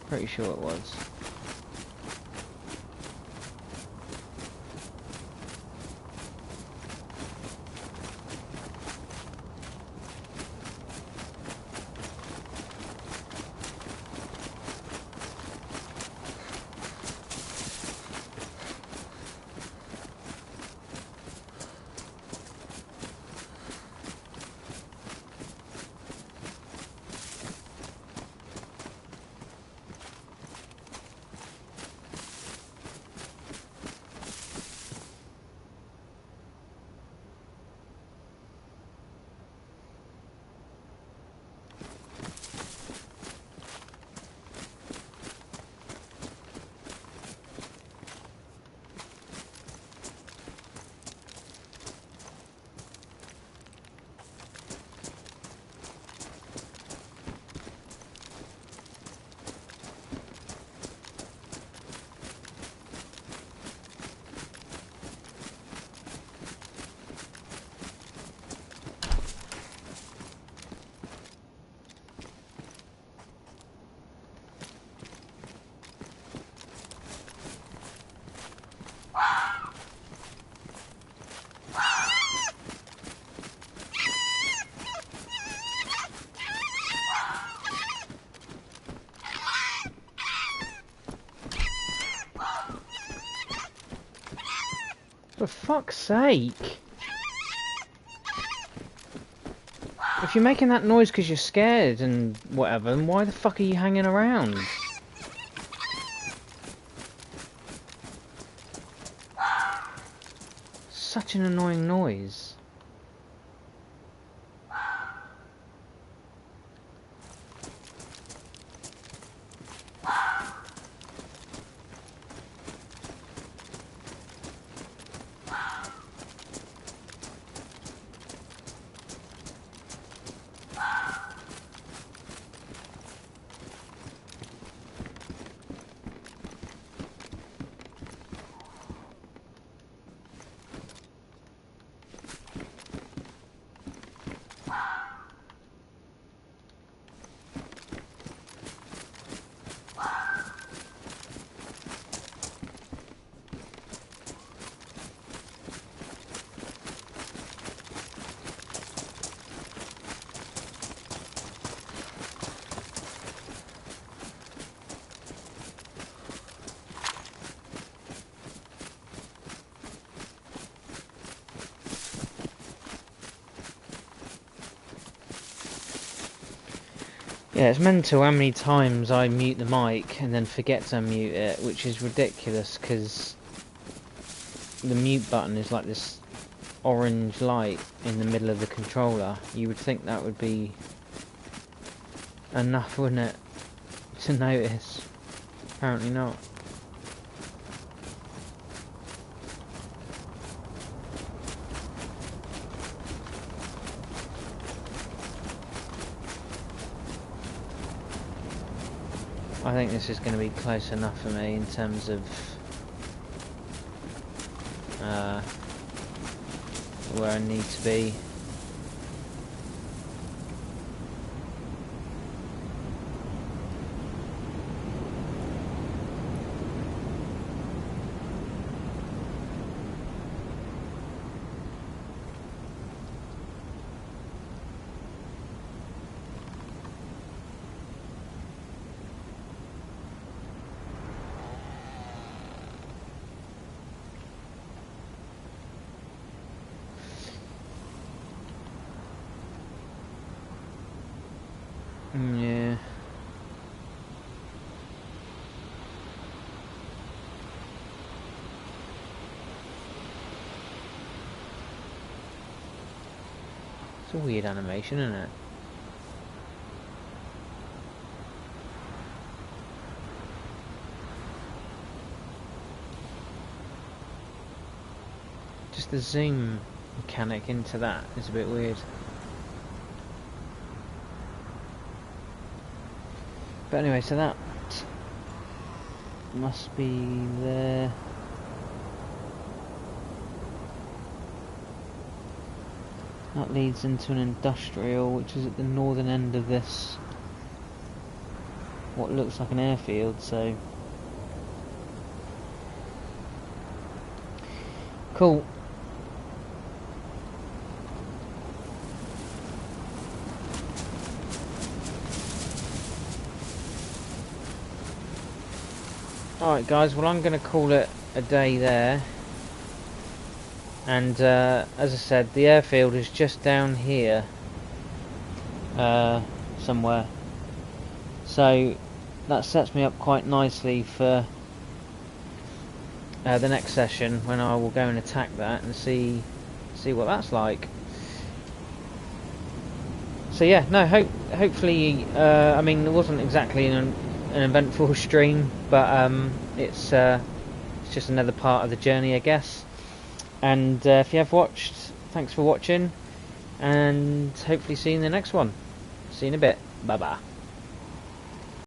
Pretty sure it was. For fuck's sake! If you're making that noise because you're scared and whatever, then why the fuck are you hanging around? Such an annoying noise. Yeah, it's mental how many times I mute the mic and then forget to unmute it, which is ridiculous because the mute button is like this orange light in the middle of the controller. You would think that would be enough, wouldn't it, to notice? Apparently not. I think this is going to be close enough for me in terms of where I need to be. Yeah. It's a weird animation, isn't it? Just the zoom mechanic into that is a bit weird. But anyway, so that must be there. That leads into an industrial, which is at the northern end of this, what looks like an airfield, so cool. Alright guys, well I'm going to call it a day there, and as I said, the airfield is just down here somewhere, so that sets me up quite nicely for the next session, when I will go and attack that and see what that's like. So yeah, no, hopefully, I mean, it wasn't exactly an eventful stream, but it's just another part of the journey, I guess. And if you have watched, thanks for watching, and hopefully see you in the next one. See you in a bit. Bye bye.